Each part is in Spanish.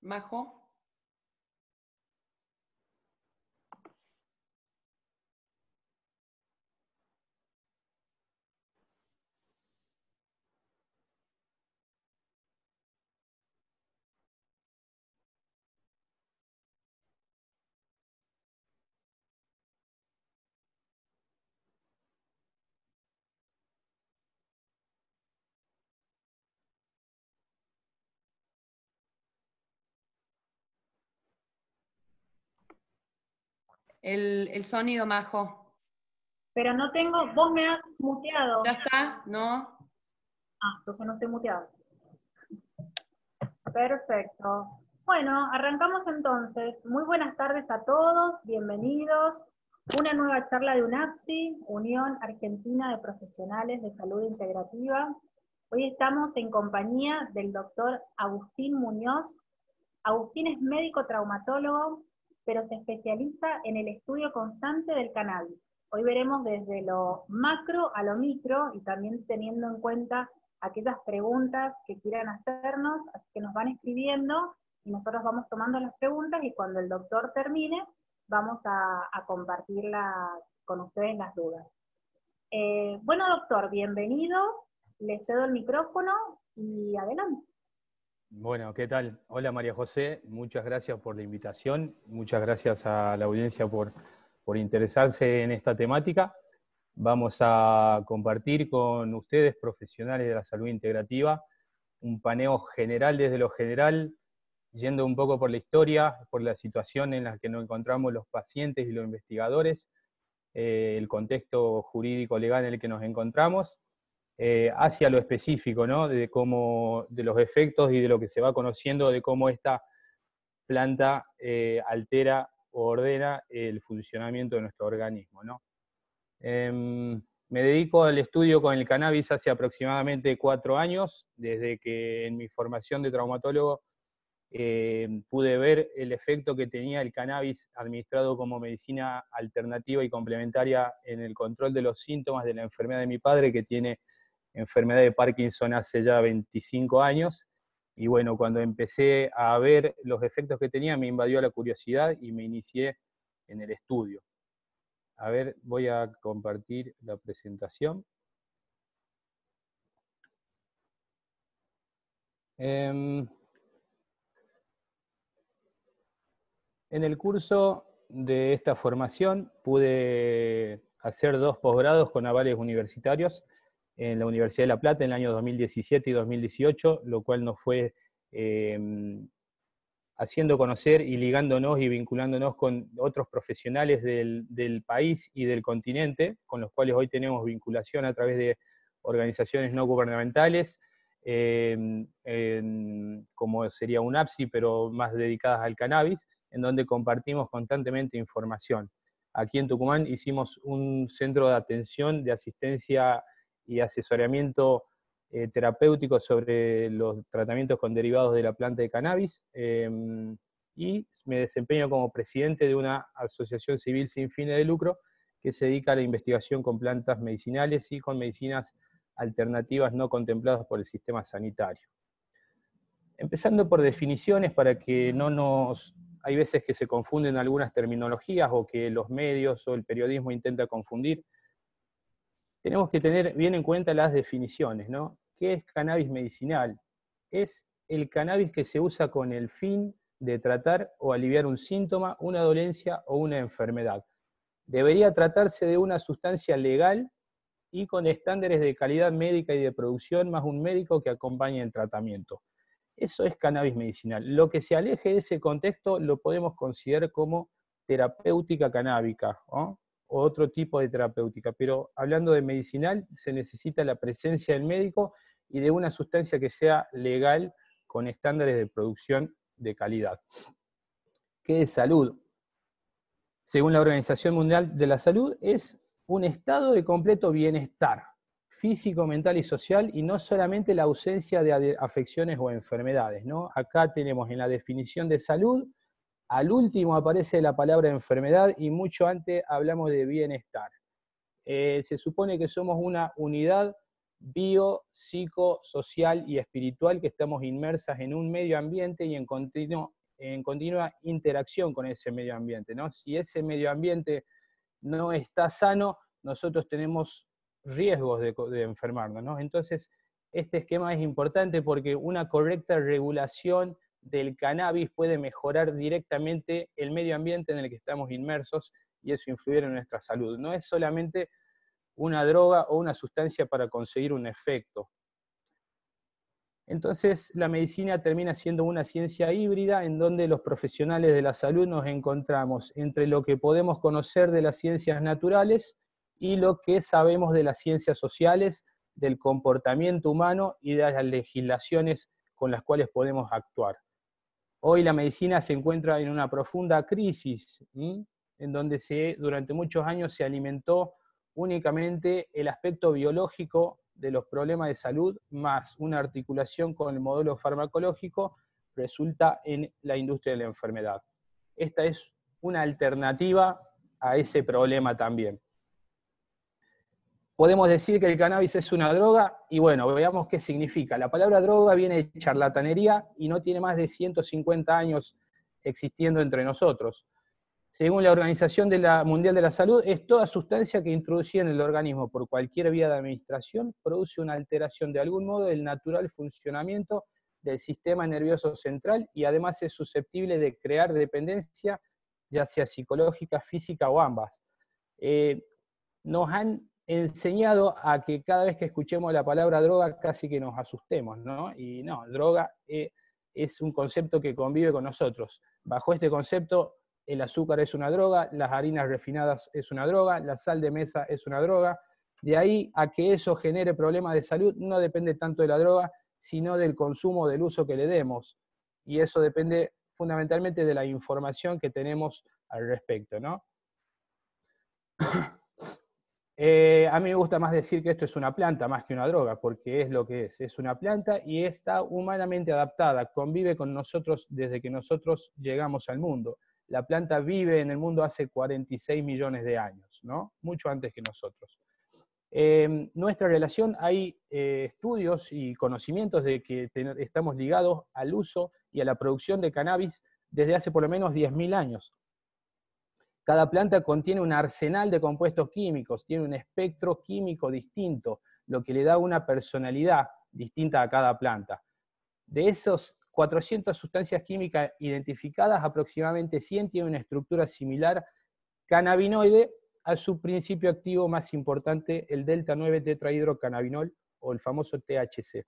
Majo. El sonido, Majo. Pero no tengo, vos me has muteado. ¿Ya está? ¿No? Ah, entonces no estoy muteado. Perfecto. Bueno, arrancamos entonces. Muy buenas tardes a todos, bienvenidos. Una nueva charla de UNAPSI, Unión Argentina de Profesionales de Salud Integrativa. Hoy estamos en compañía del doctor Agustín Muñoz. Agustín es médico traumatólogo, pero se especializa en el estudio constante del cannabis. Hoy veremos desde lo macro a lo micro y también teniendo en cuenta aquellas preguntas que quieran hacernos, así que nos van escribiendo y nosotros vamos tomando las preguntas y cuando el doctor termine vamos a compartir con ustedes las dudas. Bueno, doctor, bienvenido, le cedo el micrófono y adelante. Bueno, ¿qué tal? Hola María José, muchas gracias por la invitación, muchas gracias a la audiencia por interesarse en esta temática. Vamos a compartir con ustedes, profesionales de la salud integrativa, un paneo general desde lo general, yendo un poco por la historia, por la situación en la que nos encontramos los pacientes y los investigadores, el contexto jurídico legal en el que nos encontramos, hacia lo específico, ¿no? De los efectos y de lo que se va conociendo de cómo esta planta altera o ordena el funcionamiento de nuestro organismo, ¿no? Me dedico al estudio con el cannabis hace aproximadamente 4 años, desde que en mi formación de traumatólogo pude ver el efecto que tenía el cannabis administrado como medicina alternativa y complementaria en el control de los síntomas de la enfermedad de mi padre, que tiene enfermedad de Parkinson hace ya 25 años, y bueno, cuando empecé a ver los efectos que tenía, me invadió la curiosidad y me inicié en el estudio. A ver, voy a compartir la presentación. En el curso de esta formación pude hacer 2 posgrados con avales universitarios en la Universidad de La Plata en el año 2017 y 2018, lo cual nos fue haciendo conocer y ligándonos y vinculándonos con otros profesionales del país y del continente, con los cuales hoy tenemos vinculación a través de organizaciones no gubernamentales, como sería UNAPSI, pero más dedicadas al cannabis, en donde compartimos constantemente información. Aquí en Tucumán hicimos un centro de atención, de asistencia y asesoramiento terapéutico sobre los tratamientos con derivados de la planta de cannabis, y me desempeño como presidente de una asociación civil sin fines de lucro que se dedica a la investigación con plantas medicinales y con medicinas alternativas no contempladas por el sistema sanitario. Empezando por definiciones, para que no nos... Hay veces que se confunden algunas terminologías o que los medios o el periodismo intenta confundir. Tenemos que tener bien en cuenta las definiciones, ¿no? ¿Qué es cannabis medicinal? Es el cannabis que se usa con el fin de tratar o aliviar un síntoma, una dolencia o una enfermedad. Debería tratarse de una sustancia legal y con estándares de calidad médica y de producción, más un médico que acompañe el tratamiento. Eso es cannabis medicinal. Lo que se aleje de ese contexto lo podemos considerar como terapéutica canábica, ¿no? O otro tipo de terapéutica, pero hablando de medicinal se necesita la presencia del médico y de una sustancia que sea legal con estándares de producción de calidad. ¿Qué es salud? Según la Organización Mundial de la Salud, es un estado de completo bienestar físico, mental y social, y no solamente la ausencia de afecciones o enfermedades, ¿no? Acá tenemos en la definición de salud, al último aparece la palabra enfermedad y mucho antes hablamos de bienestar. Se supone que somos una unidad bio, psico, social y espiritual que estamos inmersas en un medio ambiente y en continuo en continua interacción con ese medio ambiente, ¿no? Si ese medio ambiente no está sano, nosotros tenemos riesgos de enfermarnos, ¿no? Entonces, este esquema es importante porque una correcta regulación del cannabis puede mejorar directamente el medio ambiente en el que estamos inmersos y eso influir en nuestra salud. No es solamente una droga o una sustancia para conseguir un efecto. Entonces, la medicina termina siendo una ciencia híbrida en donde los profesionales de la salud nos encontramos entre lo que podemos conocer de las ciencias naturales y lo que sabemos de las ciencias sociales, del comportamiento humano y de las legislaciones con las cuales podemos actuar. Hoy la medicina se encuentra en una profunda crisis, en donde durante muchos años se alimentó únicamente el aspecto biológico de los problemas de salud, más una articulación con el modelo farmacológico, resulta en la industria de la enfermedad. Esta es una alternativa a ese problema también. Podemos decir que el cannabis es una droga, y bueno, veamos qué significa. La palabra droga viene de charlatanería y no tiene más de 150 años existiendo entre nosotros. Según la Organización Mundial de la Salud, es toda sustancia que introducida en el organismo por cualquier vía de administración produce una alteración de algún modo del natural funcionamiento del sistema nervioso central y además es susceptible de crear dependencia, ya sea psicológica, física o ambas. Nos han enseñado a que cada vez que escuchemos la palabra droga casi que nos asustemos, ¿no? Y no, droga es un concepto que convive con nosotros. Bajo este concepto, el azúcar es una droga, las harinas refinadas es una droga, la sal de mesa es una droga. De ahí a que eso genere problemas de salud no depende tanto de la droga, sino del consumo, del uso que le demos. Y eso depende fundamentalmente de la información que tenemos al respecto, ¿no? A mí me gusta más decir que esto es una planta más que una droga, porque es lo que es una planta y está humanamente adaptada, convive con nosotros desde que nosotros llegamos al mundo. La planta vive en el mundo hace 46 millones de años, ¿no? Mucho antes que nosotros. Nuestra relación, hay estudios y conocimientos de que estamos ligados al uso y a la producción de cannabis desde hace por lo menos 10.000 años. Cada planta contiene un arsenal de compuestos químicos, tiene un espectro químico distinto, lo que le da una personalidad distinta a cada planta. De esos 400 sustancias químicas identificadas, aproximadamente 100 tienen una estructura similar cannabinoide a su principio activo más importante, el delta-9 tetrahidrocannabinol o el famoso THC.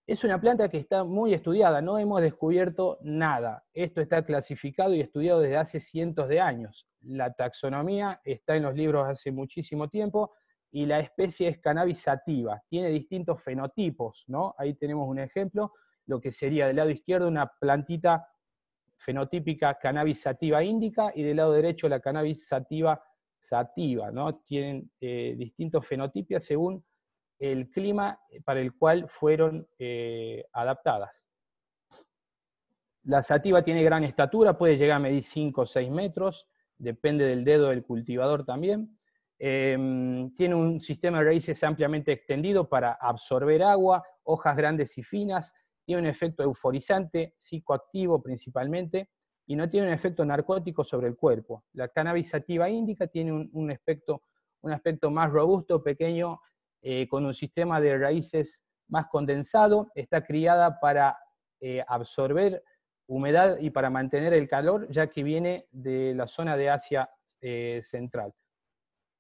Es una planta que está muy estudiada, no hemos descubierto nada. Esto está clasificado y estudiado desde hace cientos de años. La taxonomía está en los libros hace muchísimo tiempo y la especie es Cannabis sativa. Tiene distintos fenotipos, ¿no? Ahí tenemos un ejemplo, lo que sería del lado izquierdo una plantita fenotípica Cannabis sativa indica y del lado derecho la Cannabis sativa sativa, ¿no? Tienen distintos fenotipios según el clima para el cual fueron adaptadas. La sativa tiene gran estatura, puede llegar a medir 5 o 6 metros, depende del dedo del cultivador también. Tiene un sistema de raíces ampliamente extendido para absorber agua, hojas grandes y finas, tiene un efecto euforizante, psicoactivo principalmente, y no tiene un efecto narcótico sobre el cuerpo. La Cannabis sativa indica tiene un aspecto más robusto, pequeño, con un sistema de raíces más condensado, está criada para absorber humedad y para mantener el calor, ya que viene de la zona de Asia Central.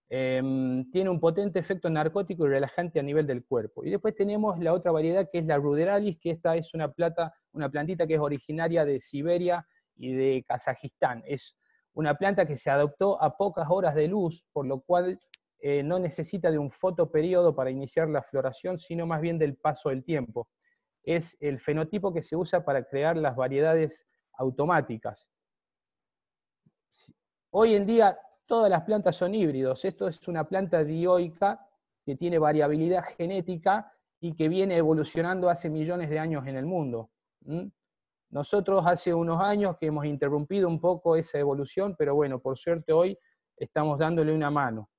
Tiene un potente efecto narcótico y relajante a nivel del cuerpo. Y después tenemos la otra variedad que es la ruderalis, que esta es una plantita que es originaria de Siberia y de Kazajistán. Es una planta que se adoptó a pocas horas de luz, por lo cual no necesita de un fotoperíodo para iniciar la floración, sino más bien del paso del tiempo. Es el fenotipo que se usa para crear las variedades automáticas. Hoy en día todas las plantas son híbridos. Esto es una planta dioica que tiene variabilidad genética y que viene evolucionando hace millones de años en el mundo. Nosotros hace unos años que hemos interrumpido un poco esa evolución, pero bueno, por suerte hoy estamos dándole una mano.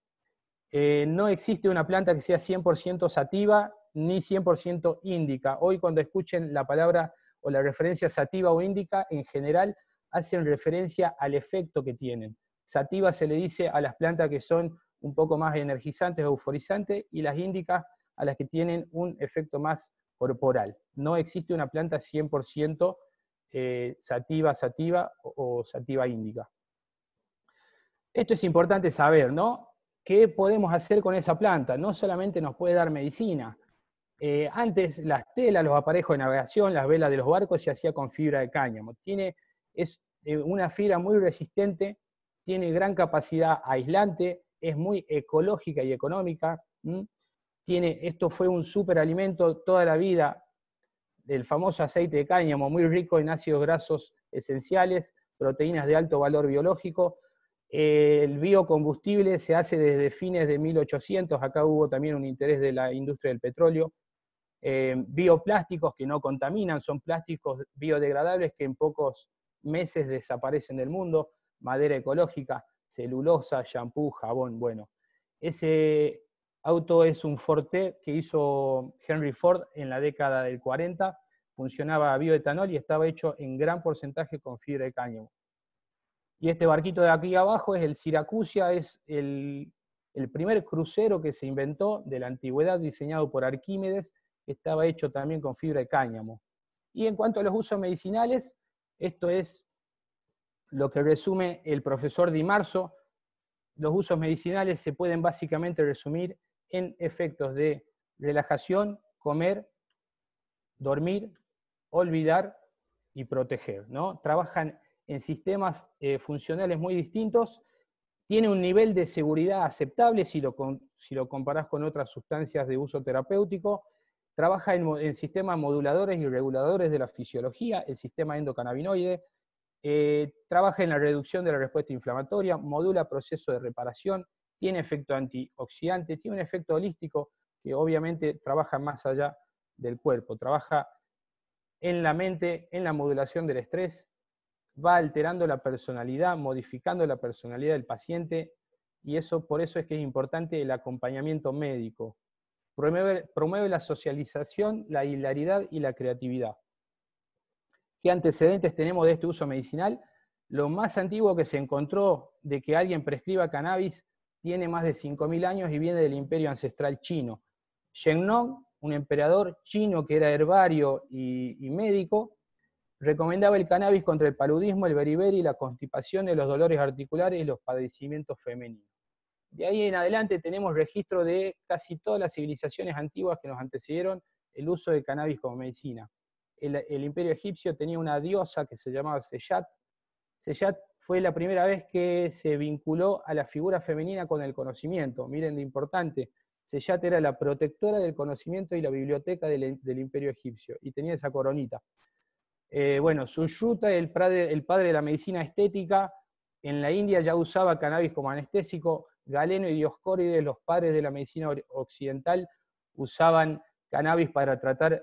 No existe una planta que sea 100% sativa ni 100% índica. Hoy cuando escuchen la palabra o la referencia sativa o índica en general hacen referencia al efecto que tienen. Sativa se le dice a las plantas que son un poco más energizantes o euforizantes, y las índicas a las que tienen un efecto más corporal. No existe una planta 100% sativa o sativa índica. Esto es importante saber, ¿no? ¿Qué podemos hacer con esa planta? No solamente nos puede dar medicina. Antes las telas, los aparejos de navegación, las velas de los barcos se hacía con fibra de cáñamo. Es una fibra muy resistente, tiene gran capacidad aislante, es muy ecológica y económica. Esto fue un superalimento toda la vida, el famoso aceite de cáñamo, muy rico en ácidos grasos esenciales, proteínas de alto valor biológico. El biocombustible se hace desde fines de 1800, acá hubo también un interés de la industria del petróleo. Bioplásticos que no contaminan, son plásticos biodegradables que en pocos meses desaparecen del mundo, madera ecológica, celulosa, shampoo, jabón. Bueno, ese auto es un Forte que hizo Henry Ford en la década del 40, funcionaba a bioetanol y estaba hecho en gran porcentaje con fibra de cáñamo. Y este barquito de aquí abajo es el Siracusia, es el primer crucero que se inventó de la antigüedad, diseñado por Arquímedes, estaba hecho también con fibra de cáñamo. Y en cuanto a los usos medicinales, esto es lo que resume el profesor Di Marzo. Los usos medicinales se pueden básicamente resumir en efectos de relajación, comer, dormir, olvidar y proteger, ¿no? Trabajan en sistemas funcionales muy distintos, tiene un nivel de seguridad aceptable si lo comparás con otras sustancias de uso terapéutico, trabaja en sistemas moduladores y reguladores de la fisiología, el sistema endocannabinoide, trabaja en la reducción de la respuesta inflamatoria, modula procesos de reparación, tiene efecto antioxidante, tiene un efecto holístico que obviamente trabaja más allá del cuerpo, trabaja en la mente, en la modulación del estrés, va alterando la personalidad, modificando la personalidad del paciente, y por eso es que es importante el acompañamiento médico. Promueve la socialización, la hilaridad y la creatividad. ¿Qué antecedentes tenemos de este uso medicinal? Lo más antiguo que se encontró de que alguien prescriba cannabis tiene más de 5.000 años y viene del imperio ancestral chino. Shennong, un emperador chino que era herbario y médico, recomendaba el cannabis contra el paludismo, el beriberi, la constipación, los dolores articulares y los padecimientos femeninos. De ahí en adelante tenemos registro de casi todas las civilizaciones antiguas que nos antecedieron el uso de cannabis como medicina. El imperio egipcio tenía una diosa que se llamaba Seyat. Seyat fue la primera vez que se vinculó a la figura femenina con el conocimiento. Miren lo importante. Seyat era la protectora del conocimiento y la biblioteca del imperio egipcio, y tenía esa coronita. Bueno, Sushruta, el padre de la medicina estética, en la India ya usaba cannabis como anestésico. Galeno y Dioscórides, los padres de la medicina occidental, usaban cannabis para tratar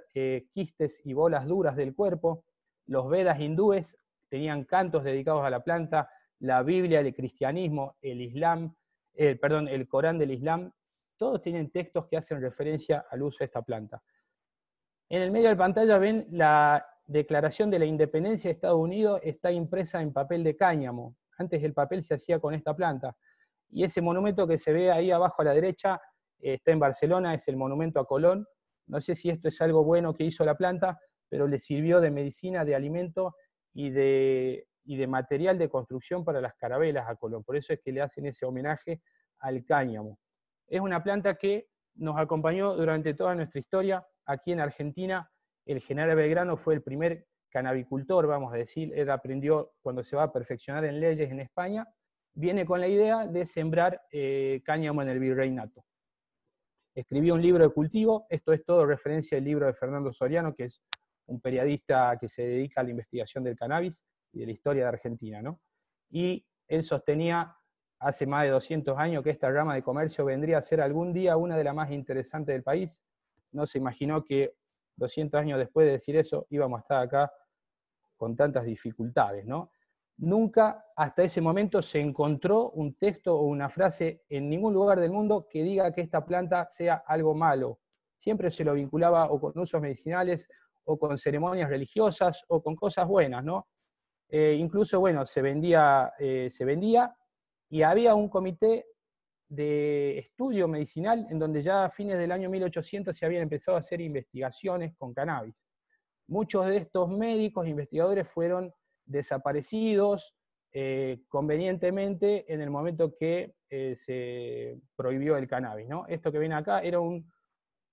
quistes y bolas duras del cuerpo. Los Vedas hindúes tenían cantos dedicados a la planta. La Biblia del cristianismo, el Corán del Islam, todos tienen textos que hacen referencia al uso de esta planta. En el medio de la pantalla ven la Declaración de la Independencia de Estados Unidos, está impresa en papel de cáñamo. Antes el papel se hacía con esta planta. Y ese monumento que se ve ahí abajo a la derecha está en Barcelona, es el monumento a Colón. No sé si esto es algo bueno que hizo la planta, pero le sirvió de medicina, de alimento y de material de construcción para las carabelas a Colón. Por eso es que le hacen ese homenaje al cáñamo. Es una planta que nos acompañó durante toda nuestra historia. Aquí en Argentina, el general Belgrano fue el primer canabicultor, vamos a decir. Él aprendió cuando se va a perfeccionar en leyes en España. Viene con la idea de sembrar cáñamo en el virreinato. Escribió un libro de cultivo, esto es todo referencia al libro de Fernando Soriano, que es un periodista que se dedica a la investigación del cannabis y de la historia de Argentina, ¿no? Y él sostenía hace más de 200 años que esta rama de comercio vendría a ser algún día una de las más interesantes del país. No se imaginó que 200 años después de decir eso íbamos a estar acá con tantas dificultades, ¿no? Nunca hasta ese momento se encontró un texto o una frase en ningún lugar del mundo que diga que esta planta sea algo malo. Siempre se lo vinculaba o con usos medicinales o con ceremonias religiosas, o con cosas buenas, ¿no? Incluso, bueno, se vendía, y había un comité de estudio medicinal en donde ya a fines del año 1800 se habían empezado a hacer investigaciones con cannabis. Muchos de estos médicos e investigadores fueron desaparecidos convenientemente en el momento que se prohibió el cannabis, ¿no? Esto que ven acá era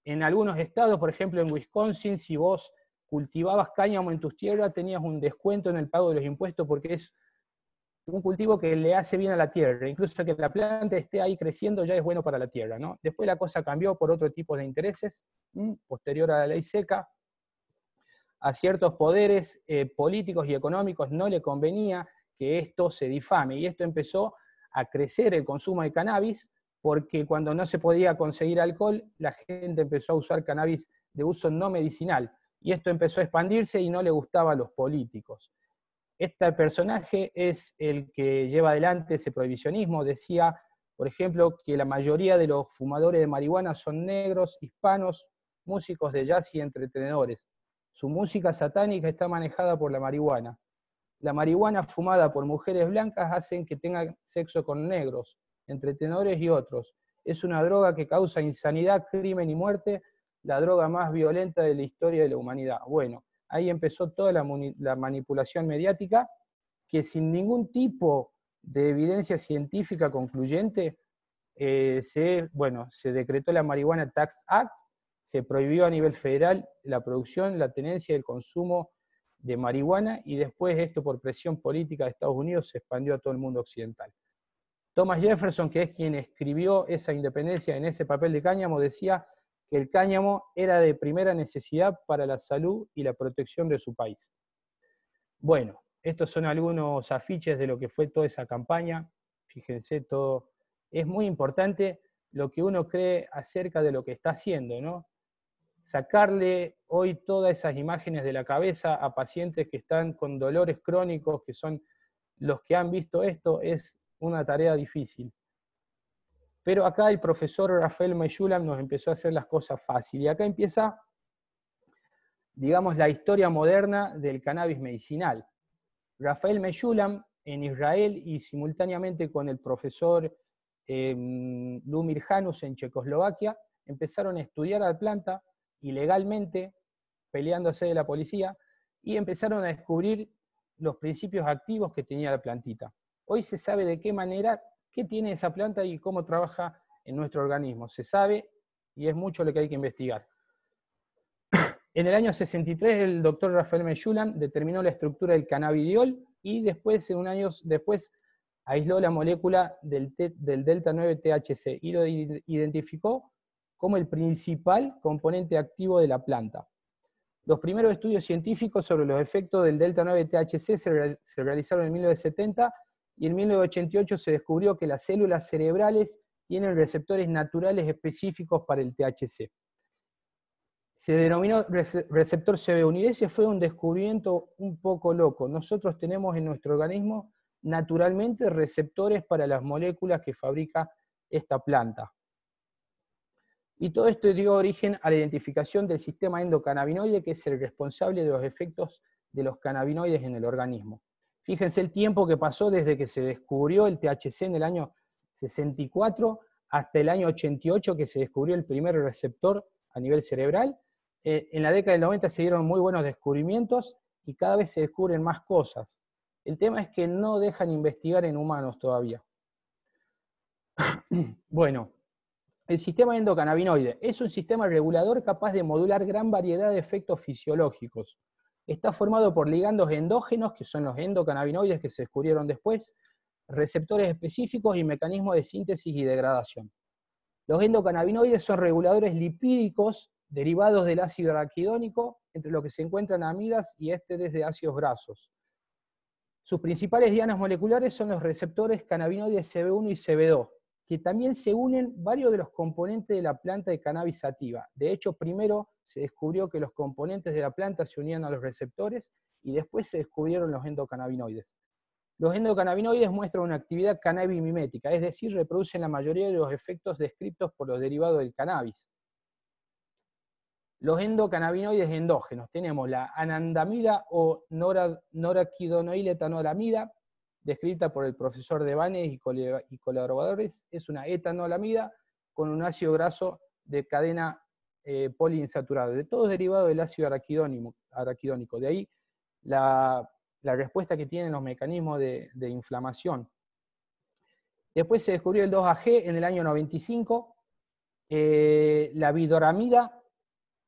en algunos estados, por ejemplo en Wisconsin, si vos cultivabas cáñamo en tus tierras, tenías un descuento en el pago de los impuestos porque es un cultivo que le hace bien a la tierra, incluso que la planta esté ahí creciendo ya es bueno para la tierra, ¿no? Después la cosa cambió por otro tipo de intereses, posterior a la ley seca. A ciertos poderes políticos y económicos no le convenía que esto se difame, y esto empezó a crecer el consumo de cannabis, porque cuando no se podía conseguir alcohol, la gente empezó a usar cannabis de uso no medicinal, y esto empezó a expandirse y no le gustaba a los políticos. Este personaje es el que lleva adelante ese prohibicionismo. Decía, por ejemplo, que la mayoría de los fumadores de marihuana son negros, hispanos, músicos de jazz y entretenedores. Su música satánica está manejada por la marihuana. La marihuana fumada por mujeres blancas hacen que tengan sexo con negros, entretenedores y otros. Es una droga que causa insanidad, crimen y muerte, la droga más violenta de la historia de la humanidad. Bueno, ahí empezó toda la manipulación mediática, que sin ningún tipo de evidencia científica concluyente, se decretó la Marijuana Tax Act, se prohibió a nivel federal la producción, la tenencia y el consumo de marihuana, y después esto por presión política de Estados Unidos se expandió a todo el mundo occidental. Thomas Jefferson, que es quien escribió esa independencia en ese papel de cáñamo, decía que el cáñamo era de primera necesidad para la salud y la protección de su país. Bueno, estos son algunos afiches de lo que fue toda esa campaña. Fíjense, todo es muy importante lo que uno cree acerca de lo que está haciendo, ¿no? Sacarle hoy todas esas imágenes de la cabeza a pacientes que están con dolores crónicos, que son los que han visto esto, es una tarea difícil. Pero acá el profesor Raphael Mechoulam nos empezó a hacer las cosas fáciles. Y acá empieza, digamos, la historia moderna del cannabis medicinal. Raphael Mechoulam en Israel y simultáneamente con el profesor Lumir Janus en Checoslovaquia, empezaron a estudiar la planta ilegalmente, peleándose de la policía, y empezaron a descubrir los principios activos que tenía la plantita. Hoy se sabe de qué manera, qué tiene esa planta y cómo trabaja en nuestro organismo. Se sabe, y es mucho lo que hay que investigar. En el año 63, el doctor Raphael Mechoulam determinó la estructura del cannabidiol, y después, un año después, aisló la molécula del delta 9 THC y lo identificó como el principal componente activo de la planta. Los primeros estudios científicos sobre los efectos del delta 9 THC se realizaron en 1970, y en 1988 se descubrió que las células cerebrales tienen receptores naturales específicos para el THC. Se denominó receptor CB1, y ese fue un descubrimiento un poco loco. Nosotros tenemos en nuestro organismo naturalmente receptores para las moléculas que fabrica esta planta. Y todo esto dio origen a la identificación del sistema endocannabinoide, que es el responsable de los efectos de los cannabinoides en el organismo. Fíjense el tiempo que pasó desde que se descubrió el THC en el año 64 hasta el año 88, que se descubrió el primer receptor a nivel cerebral. En la década del 90 se dieron muy buenos descubrimientos y cada vez se descubren más cosas. El tema es que no dejan investigar en humanos todavía. Bueno, el sistema endocannabinoide es un sistema regulador capaz de modular gran variedad de efectos fisiológicos. Está formado por ligandos endógenos, que son los endocannabinoides que se descubrieron después, receptores específicos y mecanismos de síntesis y degradación. Los endocannabinoides son reguladores lipídicos derivados del ácido araquidónico, entre los que se encuentran amidas y ésteres de ácidos grasos. Sus principales dianas moleculares son los receptores cannabinoides CB1 y CB2, que también se unen varios de los componentes de la planta de cannabis sativa. De hecho, primero se descubrió que los componentes de la planta se unían a los receptores, y después se descubrieron los endocannabinoides. Los endocannabinoides muestran una actividad cannabimimética, es decir, reproducen la mayoría de los efectos descritos por los derivados del cannabis. Los endocannabinoides endógenos. Tenemos la anandamida o noraquidonoiletanolamida, descrita por el profesor Devanes y colaboradores. Es una etanolamida con un ácido graso de cadena poliinsaturada. De todo es derivado del ácido araquidónico. De ahí la respuesta que tienen los mecanismos de inflamación. Después se descubrió el 2-AG en el año 95, la vidoramida,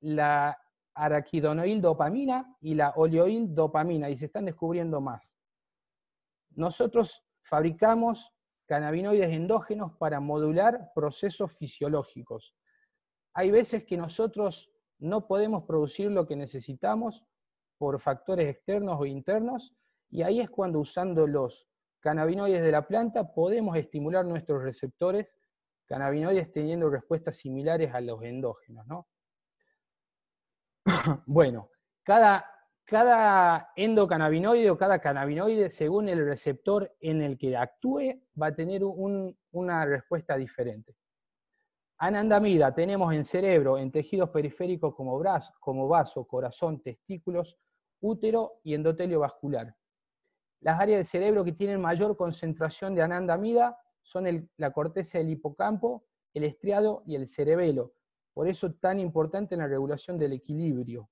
la araquidonoildopamina y la oleoildopamina, y se están descubriendo más. Nosotros fabricamos cannabinoides endógenos para modular procesos fisiológicos. Hay veces que nosotros no podemos producir lo que necesitamos por factores externos o internos, y ahí es cuando, usando los cannabinoides de la planta, podemos estimular nuestros receptores cannabinoides teniendo respuestas similares a los endógenos, ¿no? Bueno, cada endocannabinoide o cada cannabinoide, según el receptor en el que actúe, va a tener una respuesta diferente. Anandamida tenemos en cerebro, en tejidos periféricos como vaso, corazón, testículos, útero y endotelio vascular. Las áreas del cerebro que tienen mayor concentración de anandamida son la corteza del hipocampo, el estriado y el cerebelo. Por eso tan importante en la regulación del equilibrio.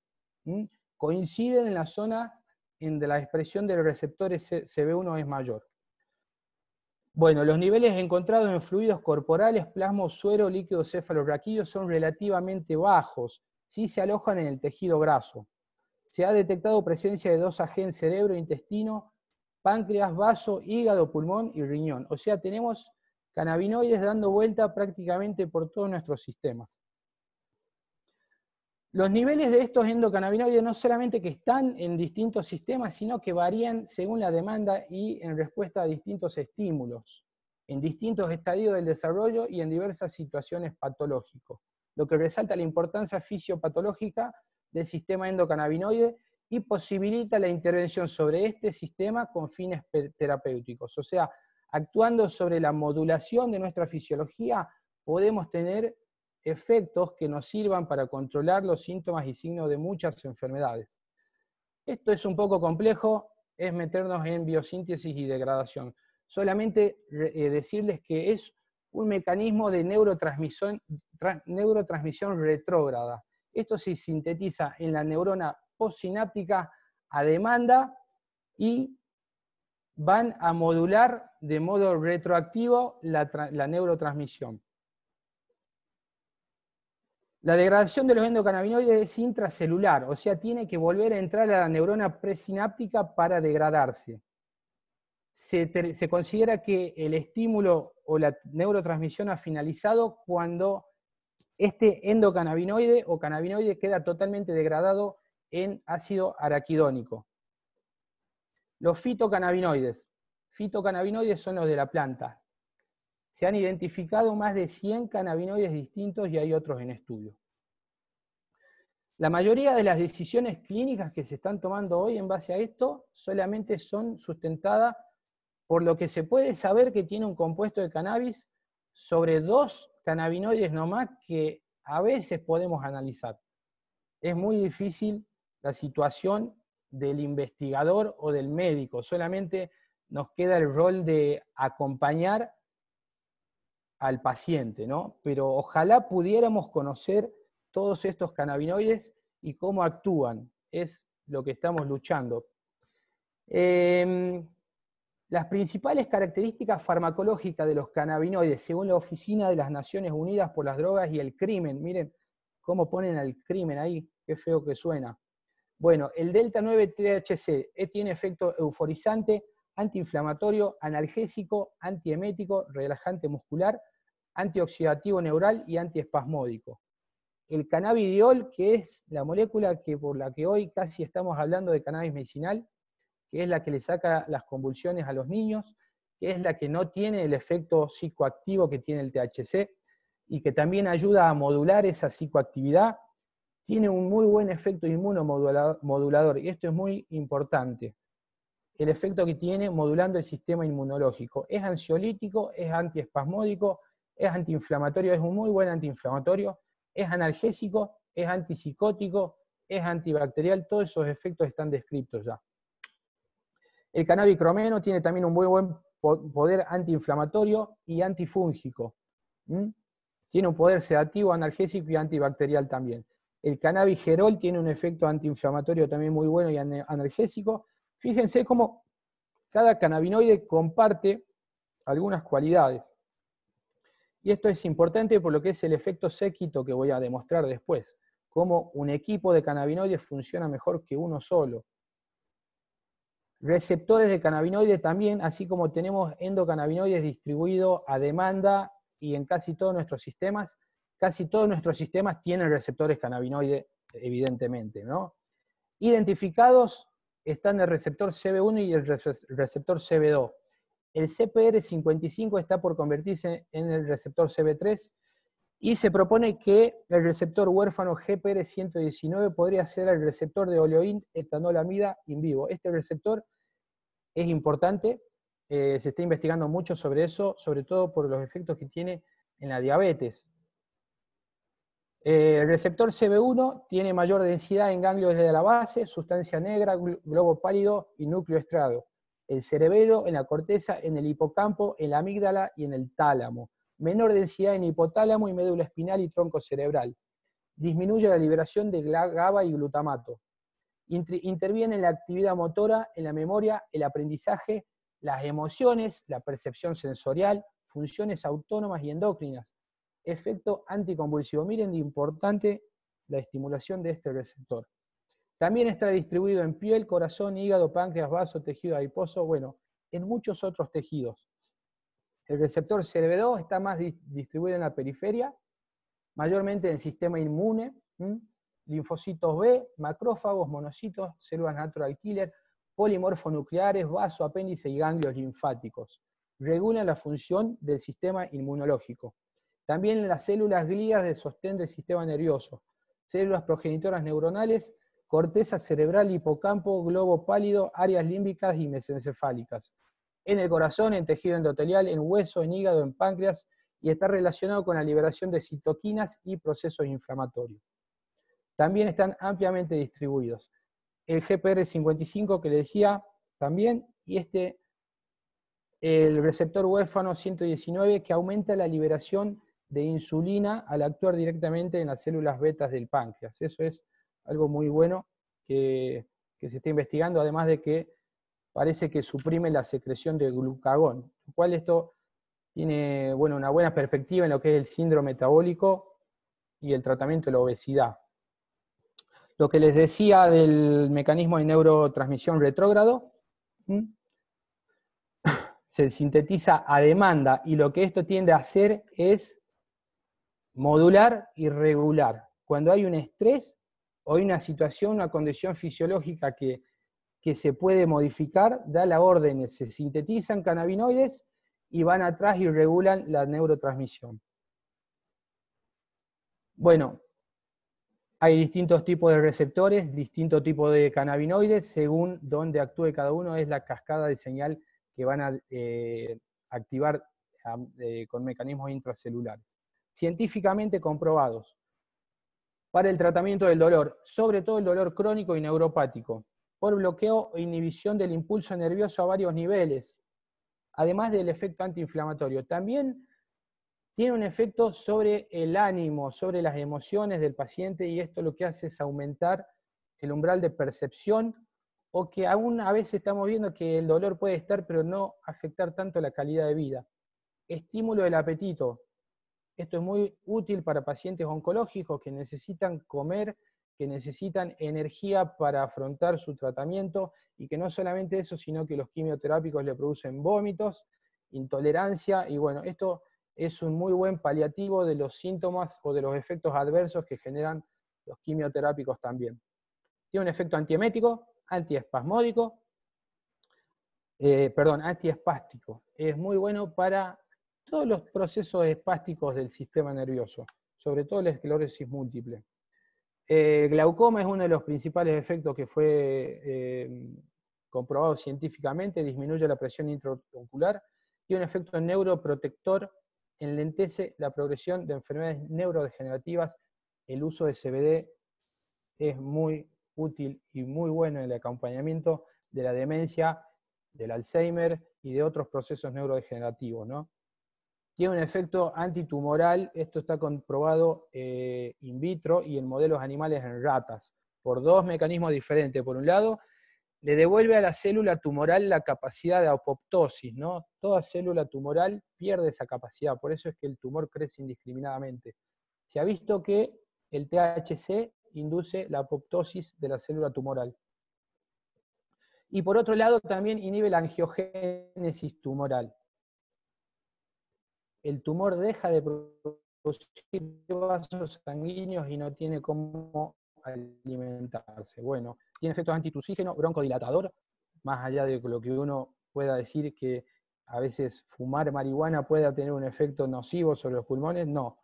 Coinciden en la zona en la expresión de los receptores CB1 es mayor. Bueno, los niveles encontrados en fluidos corporales, plasma, suero, líquido cefalorraquídeo son relativamente bajos, si se alojan en el tejido graso. Se ha detectado presencia de 2-AG en cerebro, intestino, páncreas, vaso, hígado, pulmón y riñón. O sea, tenemos cannabinoides dando vuelta prácticamente por todos nuestros sistemas. Los niveles de estos endocannabinoides no solamente que están en distintos sistemas, sino que varían según la demanda y en respuesta a distintos estímulos, en distintos estadios del desarrollo y en diversas situaciones patológicas, lo que resalta la importancia fisiopatológica del sistema endocannabinoide y posibilita la intervención sobre este sistema con fines terapéuticos. O sea, actuando sobre la modulación de nuestra fisiología, podemos tener efectos que nos sirvan para controlar los síntomas y signos de muchas enfermedades. Esto es un poco complejo, es meternos en biosíntesis y degradación. Solamente decirles que es un mecanismo de neurotransmisión retrógrada. Esto se sintetiza en la neurona postsináptica a demanda y van a modular de modo retroactivo la neurotransmisión. La degradación de los endocannabinoides es intracelular, o sea, tiene que volver a entrar a la neurona presináptica para degradarse. Se considera que el estímulo o la neurotransmisión ha finalizado cuando este endocannabinoide o cannabinoide queda totalmente degradado en ácido araquidónico. Los fitocannabinoides. Fitocannabinoides son los de la planta. Se han identificado más de 100 cannabinoides distintos y hay otros en estudio. La mayoría de las decisiones clínicas que se están tomando hoy en base a esto solamente son sustentadas por lo que se puede saber que tiene un compuesto de cannabis sobre 2 cannabinoides nomás que a veces podemos analizar. Es muy difícil la situación del investigador o del médico, solamente nos queda el rol de acompañar al paciente, ¿no? Pero ojalá pudiéramos conocer todos estos cannabinoides y cómo actúan, es lo que estamos luchando. Las principales características farmacológicas de los cannabinoides, según la Oficina de las Naciones Unidas por las Drogas y el Crimen, miren cómo ponen al crimen ahí, qué feo que suena. Bueno, el delta 9 THC tiene efecto euforizante, antiinflamatorio, analgésico, antiemético, relajante muscular, antioxidativo neural y antiespasmódico. El cannabidiol, que es la molécula por la que hoy casi estamos hablando de cannabis medicinal, que es la que le saca las convulsiones a los niños, que es la que no tiene el efecto psicoactivo que tiene el THC, y que también ayuda a modular esa psicoactividad, tiene un muy buen efecto inmunomodulador, y esto es muy importante. El efecto que tiene modulando el sistema inmunológico. Es ansiolítico, es antiespasmódico, es antiinflamatorio, es un muy buen antiinflamatorio, es analgésico es antipsicótico, es antibacterial, todos esos efectos están descritos ya. El cannabicromeno tiene también un muy buen poder antiinflamatorio y antifúngico. Tiene un poder sedativo, analgésico y antibacterial también. El cannabigerol tiene un efecto antiinflamatorio también muy bueno y analgésico. Fíjense cómo cada cannabinoide comparte algunas cualidades. Y esto es importante por lo que es el efecto séquito que voy a demostrar después. Cómo un equipo de cannabinoides funciona mejor que uno solo. Receptores de cannabinoides también, así como tenemos endocannabinoides distribuidos a demanda y en casi todos nuestros sistemas tienen receptores cannabinoides, evidentemente, ¿no? Identificados están el receptor CB1 y el receptor CB2. El CPR55 está por convertirse en el receptor CB3 y se propone que el receptor huérfano GPR119 podría ser el receptor de oleoetanolamida in vivo. Este receptor es importante, se está investigando mucho sobre eso, sobre todo por los efectos que tiene en la diabetes. El receptor CB1 tiene mayor densidad en ganglios desde la base, sustancia negra, globo pálido y núcleo estriado. El cerebelo, en la corteza, en el hipocampo, en la amígdala y en el tálamo. Menor densidad en hipotálamo y médula espinal y tronco cerebral. Disminuye la liberación de GABA y glutamato. Interviene en la actividad motora, en la memoria, el aprendizaje, las emociones, la percepción sensorial, funciones autónomas y endocrinas. Efecto anticonvulsivo. Miren de importante la estimulación de este receptor. También está distribuido en piel, corazón, hígado, páncreas, vaso, tejido adiposo, bueno, en muchos otros tejidos. El receptor CB2 está más distribuido en la periferia, mayormente en el sistema inmune, linfocitos B, macrófagos, monocitos, células natural killer, polimorfonucleares, vaso, apéndice y ganglios linfáticos. Regulan la función del sistema inmunológico. También en las células glías de sostén del sistema nervioso, células progenitoras neuronales, corteza cerebral, hipocampo, globo pálido, áreas límbicas y mesencefálicas. En el corazón, en tejido endotelial, en hueso, en hígado, en páncreas, y está relacionado con la liberación de citoquinas y procesos inflamatorios. También están ampliamente distribuidos. El GPR55 que le decía también, y el receptor huérfano 119 que aumenta la liberación de insulina al actuar directamente en las células betas del páncreas. Eso es algo muy bueno que se está investigando, además de que parece que suprime la secreción de glucagón, lo cual esto tiene una buena perspectiva en lo que es el síndrome metabólico y el tratamiento de la obesidad. Lo que les decía del mecanismo de neurotransmisión retrógrado, se sintetiza a demanda, y lo que esto tiende a hacer es modular y regular. Cuando hay un estrés o hay una situación, una condición fisiológica que se puede modificar, da la orden, se sintetizan cannabinoides y van atrás y regulan la neurotransmisión. Bueno, hay distintos tipos de receptores, distintos tipos de cannabinoides, según dónde actúe cada uno, es la cascada de señal que van a activar con mecanismos intracelulares. Científicamente comprobados para el tratamiento del dolor, sobre todo el dolor crónico y neuropático, por bloqueo e inhibición del impulso nervioso a varios niveles, además del efecto antiinflamatorio. También tiene un efecto sobre el ánimo, sobre las emociones del paciente, y esto lo que hace es aumentar el umbral de percepción, o que aún a veces estamos viendo que el dolor puede estar, pero no afectar tanto la calidad de vida. Estímulo del apetito. Esto es muy útil para pacientes oncológicos que necesitan comer, que necesitan energía para afrontar su tratamiento, y que no solamente eso, sino que los quimioterápicos le producen vómitos, intolerancia, y bueno, esto es un muy buen paliativo de los síntomas o de los efectos adversos que generan los quimioterápicos también. Tiene un efecto antiemético, antiespasmódico, antiespástico. Es muy bueno para todos los procesos espásticos del sistema nervioso, sobre todo la esclerosis múltiple. Glaucoma es uno de los principales efectos que fue comprobado científicamente, disminuye la presión intraocular, tiene un efecto neuroprotector, enlentece la progresión de enfermedades neurodegenerativas el uso de CBD es muy útil y muy bueno en el acompañamiento de la demencia, del Alzheimer y de otros procesos neurodegenerativos, ¿no? Tiene un efecto antitumoral, esto está comprobado in vitro y en modelos animales en ratas, por dos mecanismos diferentes. Por un lado, le devuelve a la célula tumoral la capacidad de apoptosis, ¿no? Toda célula tumoral pierde esa capacidad, por eso es que el tumor crece indiscriminadamente. Se ha visto que el THC induce la apoptosis de la célula tumoral. Y por otro lado, también inhibe la angiogénesis tumoral. El tumor deja de producir vasos sanguíneos y no tiene cómo alimentarse. Bueno, tiene efectos antitusígenos, broncodilatador, más allá de lo que uno pueda decir que a veces fumar marihuana pueda tener un efecto nocivo sobre los pulmones, no.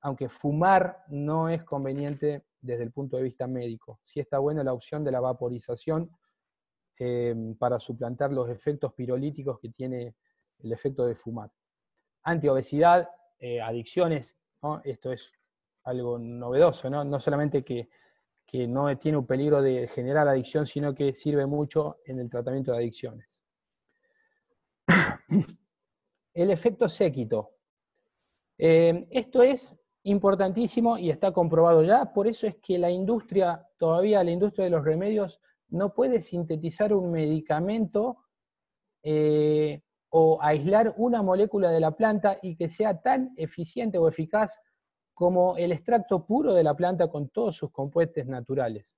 Aunque fumar no es conveniente desde el punto de vista médico. Sí está buena la opción de la vaporización para suplantar los efectos pirolíticos que tiene el efecto de fumar. Antiobesidad, adicciones, ¿no? Esto es algo novedoso, ¿no? No solamente que no tiene un peligro de generar adicción, sino que sirve mucho en el tratamiento de adicciones. El efecto séquito. Esto es importantísimo y está comprobado ya, por eso es que la industria de los remedios, no puede sintetizar un medicamento o aislar una molécula de la planta y que sea tan eficiente o eficaz como el extracto puro de la planta con todos sus compuestos naturales.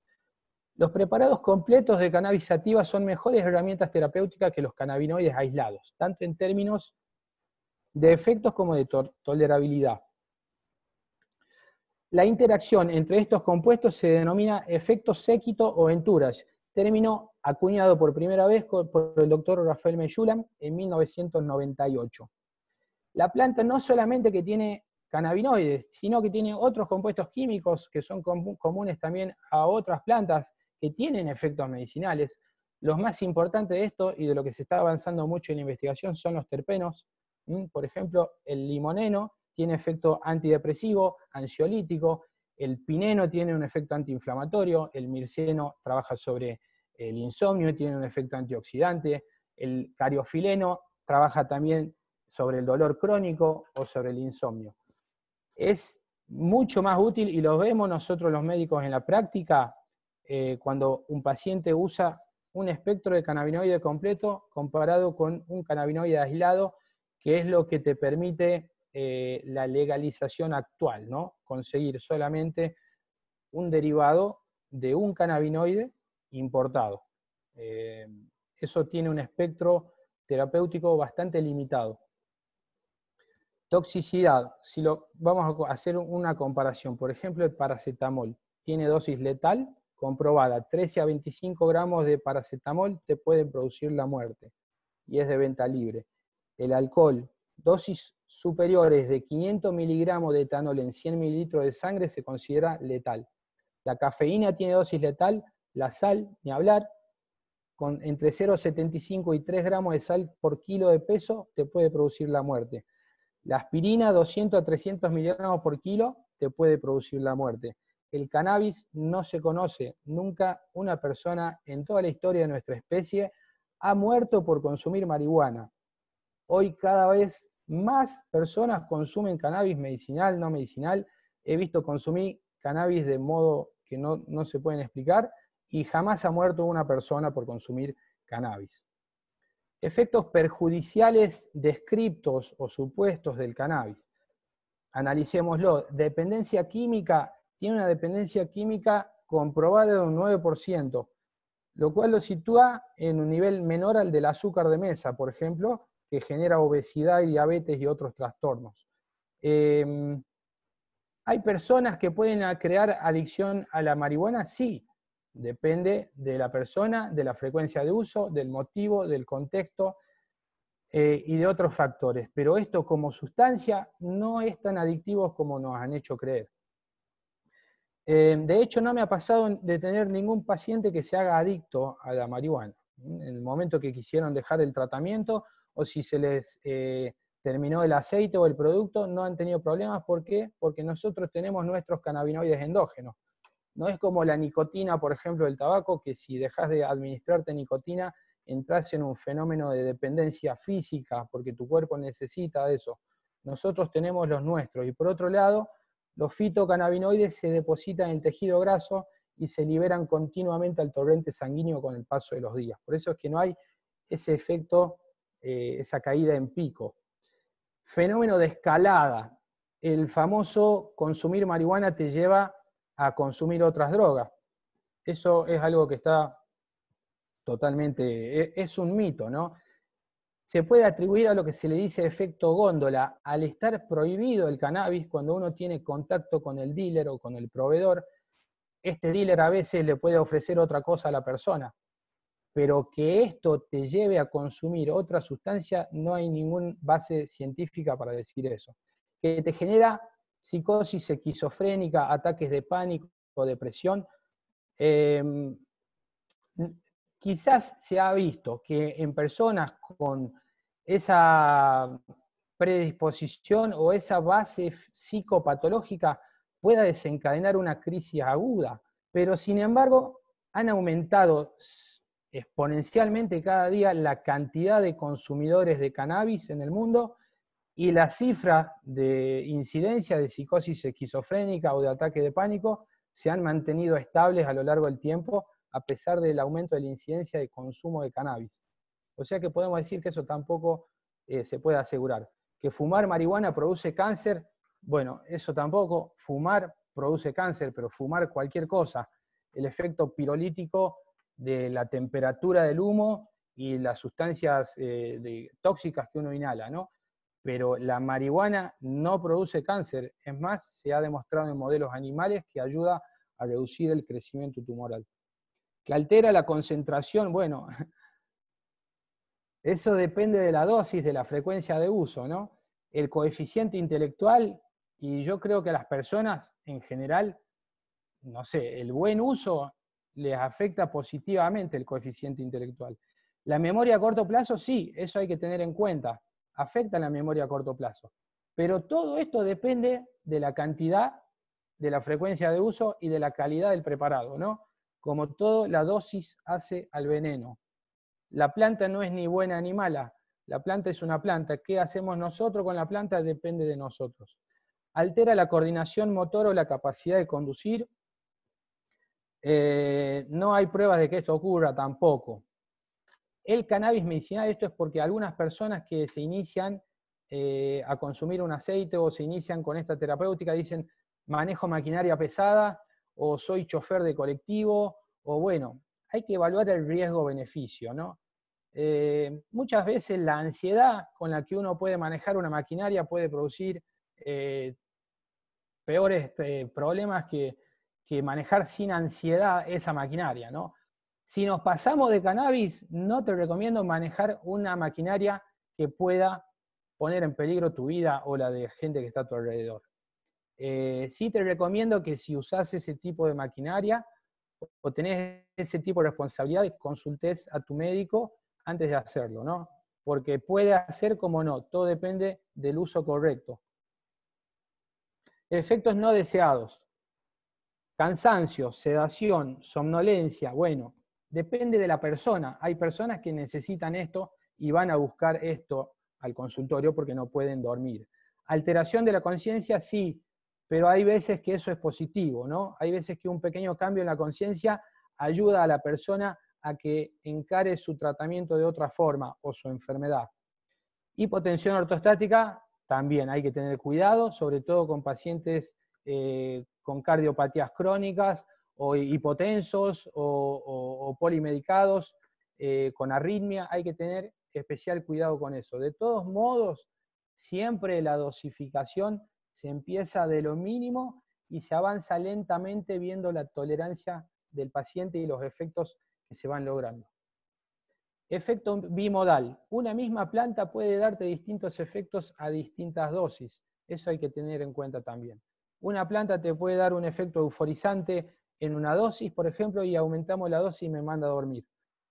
Los preparados completos de cannabis sativa son mejores herramientas terapéuticas que los cannabinoides aislados, tanto en términos de efectos como de tolerabilidad. La interacción entre estos compuestos se denomina efecto séquito o entourage, término acuñado por primera vez por el doctor Rafael Meyulam en 1998. La planta no solamente que tiene cannabinoides, sino que tiene otros compuestos químicos que son comunes también a otras plantas que tienen efectos medicinales. Los más importantes de esto, y de lo que se está avanzando mucho en la investigación, son los terpenos. Por ejemplo, el limoneno tiene efecto antidepresivo, ansiolítico, el pineno tiene un efecto antiinflamatorio, el mirceno trabaja sobre el insomnio, tiene un efecto antioxidante, el cariofileno trabaja también sobre el dolor crónico o sobre el insomnio. Es mucho más útil, y lo vemos nosotros los médicos en la práctica, cuando un paciente usa un espectro de cannabinoide completo comparado con un cannabinoide aislado, que es lo que te permite la legalización actual, ¿no? Conseguir solamente un derivado de un cannabinoide importado. Eso tiene un espectro terapéutico bastante limitado. Toxicidad, si vamos a hacer una comparación, por ejemplo, el paracetamol tiene dosis letal comprobada, 13 a 25 gramos de paracetamol te pueden producir la muerte, y es de venta libre. El alcohol, dosis superiores de 500 miligramos de etanol en 100 mililitros de sangre se considera letal. La cafeína tiene dosis letal, la sal, ni hablar, con entre 0,75 y 3 gramos de sal por kilo de peso te puede producir la muerte. La aspirina, 200 a 300 miligramos por kilo, te puede producir la muerte. El cannabis no se conoce, nunca una persona en toda la historia de nuestra especie ha muerto por consumir marihuana. Hoy cada vez más personas consumen cannabis medicinal, no medicinal. He visto consumir cannabis de modo que no se pueden explicar, y jamás ha muerto una persona por consumir cannabis. Efectos perjudiciales descriptos o supuestos del cannabis. Analicémoslo. Dependencia química, tiene una dependencia química comprobada de un 9%, lo cual lo sitúa en un nivel menor al del azúcar de mesa, por ejemplo, que genera obesidad y diabetes y otros trastornos. ¿Hay personas que pueden crear adicción a la marihuana? Sí. Depende de la persona, de la frecuencia de uso, del motivo, del contexto y de otros factores. Pero esto como sustancia no es tan adictivo como nos han hecho creer. De hecho, no me ha pasado de tener ningún paciente que se haga adicto a la marihuana. En el momento que quisieron dejar el tratamiento, o si se les terminó el aceite o el producto, no han tenido problemas. ¿Por qué? Porque nosotros tenemos nuestros cannabinoides endógenos. No es como la nicotina, por ejemplo, del tabaco, que si dejas de administrarte nicotina, entras en un fenómeno de dependencia física, porque tu cuerpo necesita eso. Nosotros tenemos los nuestros. Y por otro lado, los fitocannabinoides se depositan en el tejido graso y se liberan continuamente al torrente sanguíneo con el paso de los días. Por eso es que no hay ese efecto, esa caída en pico. Fenómeno de escalada. El famoso consumir marihuana te lleva a consumir otras drogas. Eso es algo que está totalmente, es un mito, ¿no? Se puede atribuir a lo que se le dice efecto góndola. Al estar prohibido el cannabis, cuando uno tiene contacto con el dealer o con el proveedor, este dealer a veces le puede ofrecer otra cosa a la persona, pero que esto te lleve a consumir otra sustancia, no hay ninguna base científica para decir eso. Que te genera psicosis esquizofrénica, ataques de pánico, depresión. Quizás se ha visto que en personas con esa predisposición o esa base psicopatológica pueda desencadenar una crisis aguda, pero sin embargo han aumentado exponencialmente cada día la cantidad de consumidores de cannabis en el mundo y la cifra de incidencia de psicosis esquizofrénica o de ataque de pánico se han mantenido estables a lo largo del tiempo a pesar del aumento de la incidencia de consumo de cannabis. O sea que podemos decir que eso tampoco se puede asegurar. Que fumar marihuana produce cáncer, bueno, eso tampoco. Fumar produce cáncer, pero fumar cualquier cosa. El efecto pirolítico de la temperatura del humo y las sustancias tóxicas que uno inhala, ¿no? Pero la marihuana no produce cáncer. Es más, se ha demostrado en modelos animales que ayuda a reducir el crecimiento tumoral. Que altera la concentración, bueno, eso depende de la dosis, de la frecuencia de uso, ¿no? El coeficiente intelectual, y yo creo que a las personas en general, no sé, el buen uso les afecta positivamente el coeficiente intelectual. La memoria a corto plazo, sí, eso hay que tener en cuenta, afecta la memoria a corto plazo. Pero todo esto depende de la cantidad, de la frecuencia de uso y de la calidad del preparado, ¿no? Como todo, la dosis hace al veneno. La planta no es ni buena ni mala, la planta es una planta. ¿Qué hacemos nosotros con la planta? Depende de nosotros. Altera la coordinación motor o la capacidad de conducir. No hay pruebas de que esto ocurra tampoco. El cannabis medicinal, esto es porque algunas personas que se inician a consumir un aceite o se inician con esta terapéutica dicen, manejo maquinaria pesada, o soy chofer de colectivo, o bueno, hay que evaluar el riesgo-beneficio, ¿no? Muchas veces la ansiedad con la que uno puede manejar una maquinaria puede producir peores problemas que manejar sin ansiedad esa maquinaria, ¿no? Si nos pasamos de cannabis, no te recomiendo manejar una maquinaria que pueda poner en peligro tu vida o la de gente que está a tu alrededor. Sí te recomiendo que si usás ese tipo de maquinaria o tenés ese tipo de responsabilidad, consultes a tu médico antes de hacerlo, ¿no? Porque puede hacer como no, todo depende del uso correcto. Efectos no deseados. Cansancio, sedación, somnolencia, bueno, depende de la persona. Hay personas que necesitan esto y van a buscar esto al consultorio porque no pueden dormir. Alteración de la conciencia, sí, pero hay veces que eso es positivo, ¿no? Hay veces que un pequeño cambio en la conciencia ayuda a la persona a que encare su tratamiento de otra forma o su enfermedad. Hipotensión ortostática, también hay que tener cuidado, sobre todo con pacientes con cardiopatías crónicas o hipotensos o polimedicados con arritmia, hay que tener especial cuidado con eso. De todos modos, siempre la dosificación se empieza de lo mínimo y se avanza lentamente viendo la tolerancia del paciente y los efectos que se van logrando. Efecto bimodal. Una misma planta puede darte distintos efectos a distintas dosis. Eso hay que tener en cuenta también. Una planta te puede dar un efecto euforizante en una dosis, por ejemplo, y aumentamos la dosis y me manda a dormir.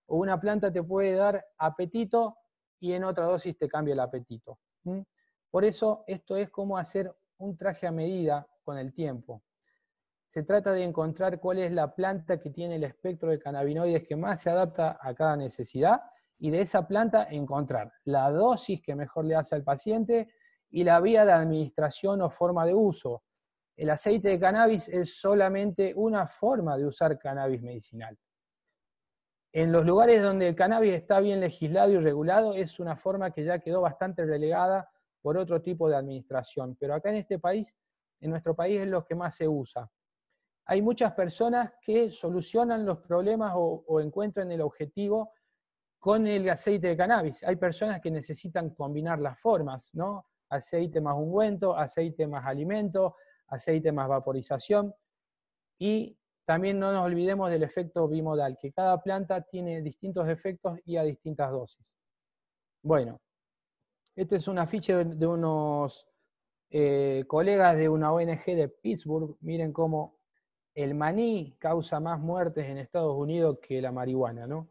O una planta te puede dar apetito y en otra dosis te cambia el apetito. Por eso esto es como hacer un traje a medida con el tiempo. Se trata de encontrar cuál es la planta que tiene el espectro de cannabinoides que más se adapta a cada necesidad, y de esa planta encontrar la dosis que mejor le hace al paciente y la vía de administración o forma de uso. El aceite de cannabis es solamente una forma de usar cannabis medicinal. En los lugares donde el cannabis está bien legislado y regulado, es una forma que ya quedó bastante relegada por otro tipo de administración. Pero acá en este país, en nuestro país, es lo que más se usa. Hay muchas personas que solucionan los problemas o encuentran el objetivo con el aceite de cannabis. Hay personas que necesitan combinar las formas, ¿no? Aceite más ungüento, aceite más alimento, aceite más vaporización. Y también no nos olvidemos del efecto bimodal, que cada planta tiene distintos efectos y a distintas dosis. Bueno, este es un afiche de unos colegas de una ONG de Pittsburgh. Miren cómo el maní causa más muertes en Estados Unidos que la marihuana, ¿no?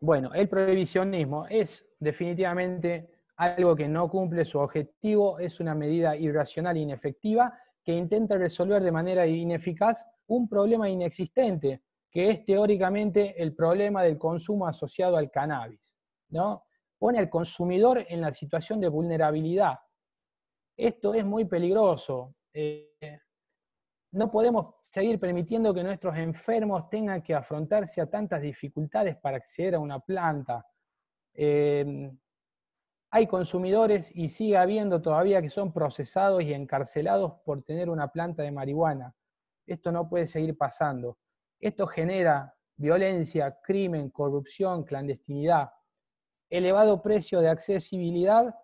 Bueno, el prohibicionismo es definitivamente algo que no cumple su objetivo, es una medida irracional e inefectiva que intenta resolver de manera ineficaz un problema inexistente, que es teóricamente el problema del consumo asociado al cannabis, ¿no? Pone al consumidor en la situación de vulnerabilidad. Esto es muy peligroso. No podemos seguir permitiendo que nuestros enfermos tengan que afrontarse a tantas dificultades para acceder a una planta. Hay consumidores, y sigue habiendo todavía, que son procesados y encarcelados por tener una planta de marihuana. Esto no puede seguir pasando. Esto genera violencia, crimen, corrupción, clandestinidad, elevado precio de accesibilidad,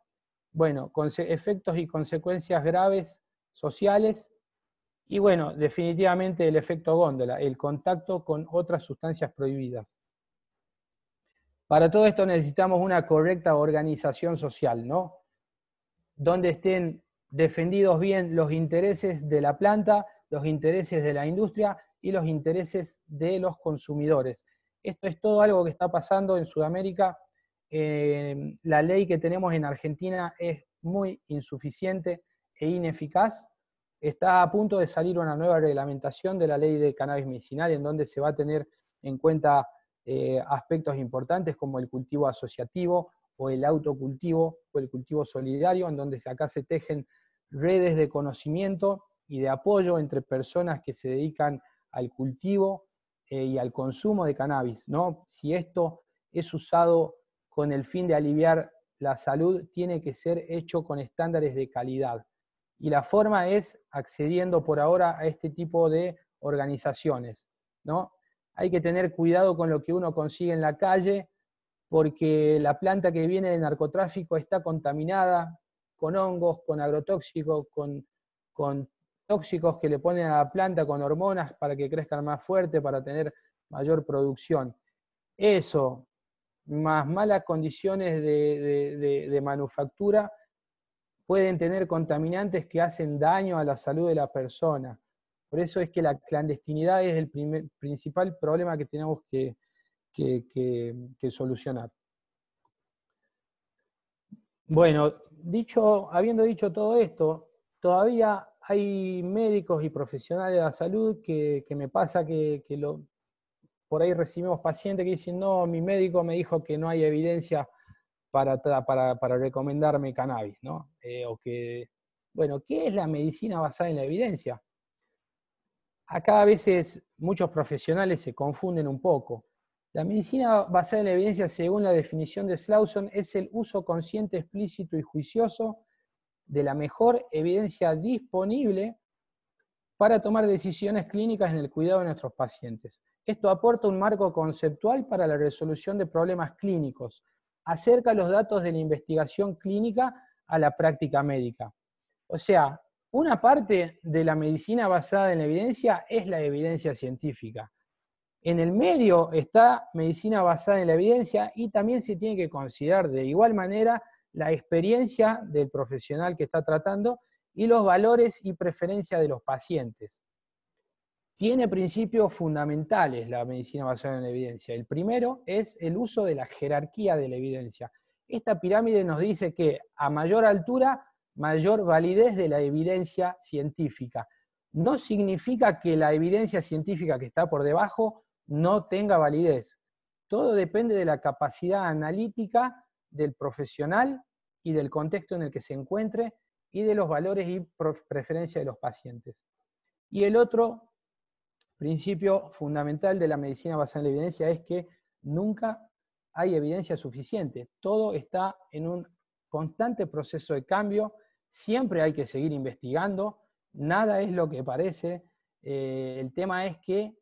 bueno, con efectos y consecuencias graves sociales. Y bueno, definitivamente el efecto góndola, el contacto con otras sustancias prohibidas. Para todo esto necesitamos una correcta organización social, ¿no? Donde estén defendidos bien los intereses de la planta, los intereses de la industria y los intereses de los consumidores. Esto es todo algo que está pasando en Sudamérica. La ley que tenemos en Argentina es muy insuficiente e ineficaz. Está a punto de salir una nueva reglamentación de la ley de cannabis medicinal, en donde se va a tener en cuenta aspectos importantes como el cultivo asociativo o el autocultivo o el cultivo solidario, en donde acá se tejen redes de conocimiento y de apoyo entre personas que se dedican al cultivo y al consumo de cannabis, ¿no? Si esto es usado con el fin de aliviar la salud, tiene que ser hecho con estándares de calidad. Y la forma es accediendo por ahora a este tipo de organizaciones, ¿no? Hay que tener cuidado con lo que uno consigue en la calle, porque la planta que viene del narcotráfico está contaminada con hongos, con agrotóxicos, con tóxicos que le ponen a la planta, con hormonas para que crezcan más fuerte, para tener mayor producción. Eso, más malas condiciones de manufactura, pueden tener contaminantes que hacen daño a la salud de la persona. Por eso es que la clandestinidad es el principal problema que tenemos que solucionar. Bueno, habiendo dicho todo esto, todavía hay médicos y profesionales de la salud que me pasa por ahí recibimos pacientes que dicen, no, mi médico me dijo que no hay evidencia para recomendarme cannabis, ¿no? Bueno, ¿qué es la medicina basada en la evidencia? Acá a veces muchos profesionales se confunden un poco. La medicina basada en la evidencia, según la definición de Slawson, es el uso consciente, explícito y juicioso de la mejor evidencia disponible para tomar decisiones clínicas en el cuidado de nuestros pacientes. Esto aporta un marco conceptual para la resolución de problemas clínicos, acerca los datos de la investigación clínica a la práctica médica. O sea, una parte de la medicina basada en la evidencia es la evidencia científica. En el medio está medicina basada en la evidencia, y también se tiene que considerar de igual manera la experiencia del profesional que está tratando y los valores y preferencias de los pacientes. Tiene principios fundamentales la medicina basada en la evidencia. El primero es el uso de la jerarquía de la evidencia. Esta pirámide nos dice que a mayor altura, mayor validez de la evidencia científica. No significa que la evidencia científica que está por debajo no tenga validez. Todo depende de la capacidad analítica del profesional y del contexto en el que se encuentre y de los valores y preferencias de los pacientes. Y el otro principio fundamental de la medicina basada en la evidencia es que nunca hay evidencia suficiente. Todo está en un constante proceso de cambio, siempre hay que seguir investigando, nada es lo que parece, el tema es que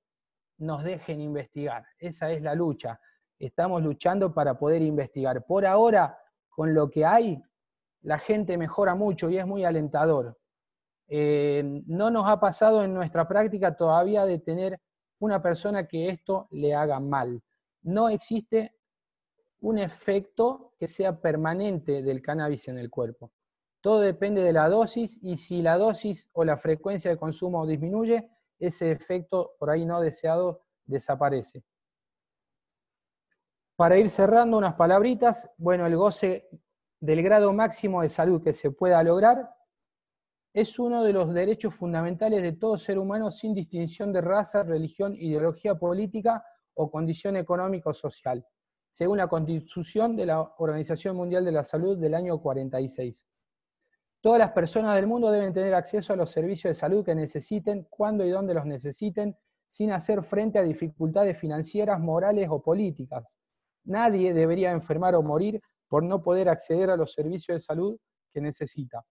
nos dejen investigar, esa es la lucha. Estamos luchando para poder investigar. Por ahora, con lo que hay, la gente mejora mucho y es muy alentador. No nos ha pasado en nuestra práctica todavía de tener una persona que esto le haga mal. No existe un efecto que sea permanente del cannabis en el cuerpo. Todo depende de la dosis, y si la dosis o la frecuencia de consumo disminuye, ese efecto por ahí no deseado desaparece. Para ir cerrando unas palabritas, bueno, el goce del grado máximo de salud que se pueda lograr es uno de los derechos fundamentales de todo ser humano sin distinción de raza, religión, ideología política o condición económica o social, según la Constitución de la Organización Mundial de la Salud del año 46. Todas las personas del mundo deben tener acceso a los servicios de salud que necesiten, cuando y donde los necesiten, sin hacer frente a dificultades financieras, morales o políticas. Nadie debería enfermar o morir por no poder acceder a los servicios de salud que necesita.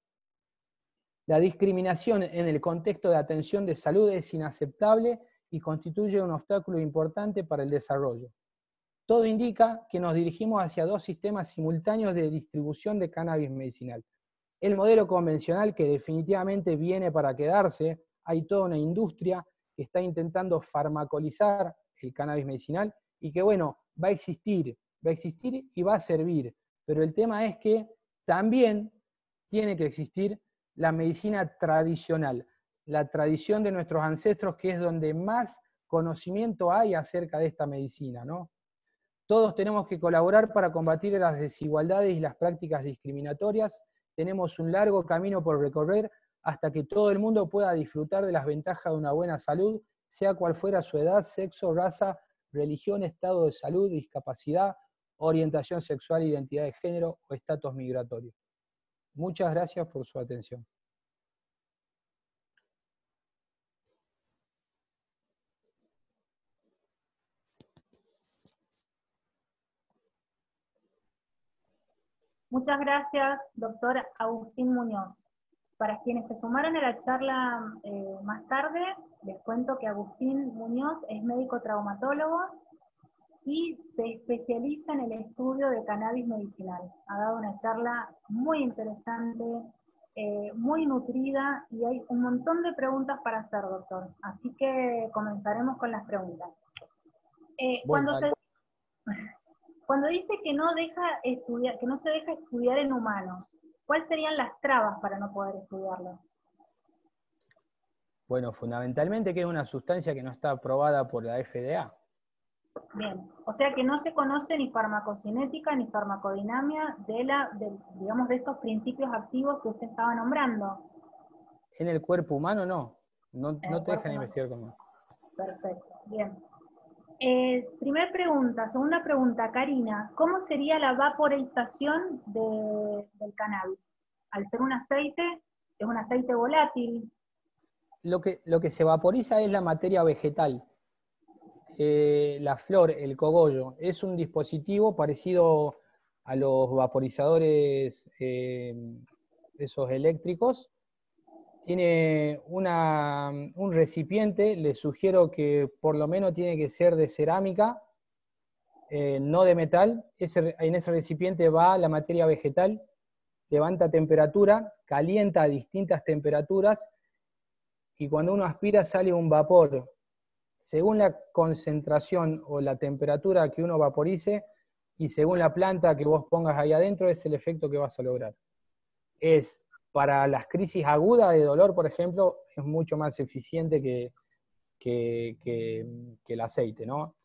La discriminación en el contexto de atención de salud es inaceptable y constituye un obstáculo importante para el desarrollo. Todo indica que nos dirigimos hacia dos sistemas simultáneos de distribución de cannabis medicinal. El modelo convencional, que definitivamente viene para quedarse, hay toda una industria que está intentando farmacolizar el cannabis medicinal y que, bueno, va a existir y va a servir. Pero el tema es que también tiene que existir la medicina tradicional, la tradición de nuestros ancestros, que es donde más conocimiento hay acerca de esta medicina, ¿no? Todos tenemos que colaborar para combatir las desigualdades y las prácticas discriminatorias. Tenemos un largo camino por recorrer hasta que todo el mundo pueda disfrutar de las ventajas de una buena salud, sea cual fuera su edad, sexo, raza, religión, estado de salud, discapacidad, orientación sexual, identidad de género o estatus migratorio. Muchas gracias por su atención. Muchas gracias, doctor Agustín Muñoz. Para quienes se sumaron a la charla más tarde, les cuento que Agustín Muñoz es médico traumatólogo y se especializa en el estudio de cannabis medicinal. Ha dado una charla muy interesante, muy nutrida, y hay un montón de preguntas para hacer, doctor. Así que comenzaremos con las preguntas. Cuando dice que no se deja estudiar en humanos, ¿cuáles serían las trabas para no poder estudiarlo? Bueno, fundamentalmente que es una sustancia que no está aprobada por la FDA. Bien, o sea que no se conoce ni farmacocinética ni farmacodinamia digamos, de estos principios activos que usted estaba nombrando. En el cuerpo humano no te dejan investigar con más. Perfecto, bien. Primera pregunta. Segunda pregunta, Karina, ¿cómo sería la vaporización del cannabis? Al ser un aceite, es un aceite volátil. Lo que se vaporiza es la materia vegetal. La flor, el cogollo, es un dispositivo parecido a los vaporizadores esos eléctricos. Tiene un recipiente, les sugiero que por lo menos tiene que ser de cerámica, no de metal. En ese recipiente va la materia vegetal, levanta temperatura, calienta a distintas temperaturas, y cuando uno aspira sale un vapor. Según la concentración o la temperatura que uno vaporice, y según la planta que vos pongas ahí adentro, es el efecto que vas a lograr. Para las crisis agudas de dolor, por ejemplo, es mucho más eficiente que el aceite, ¿no?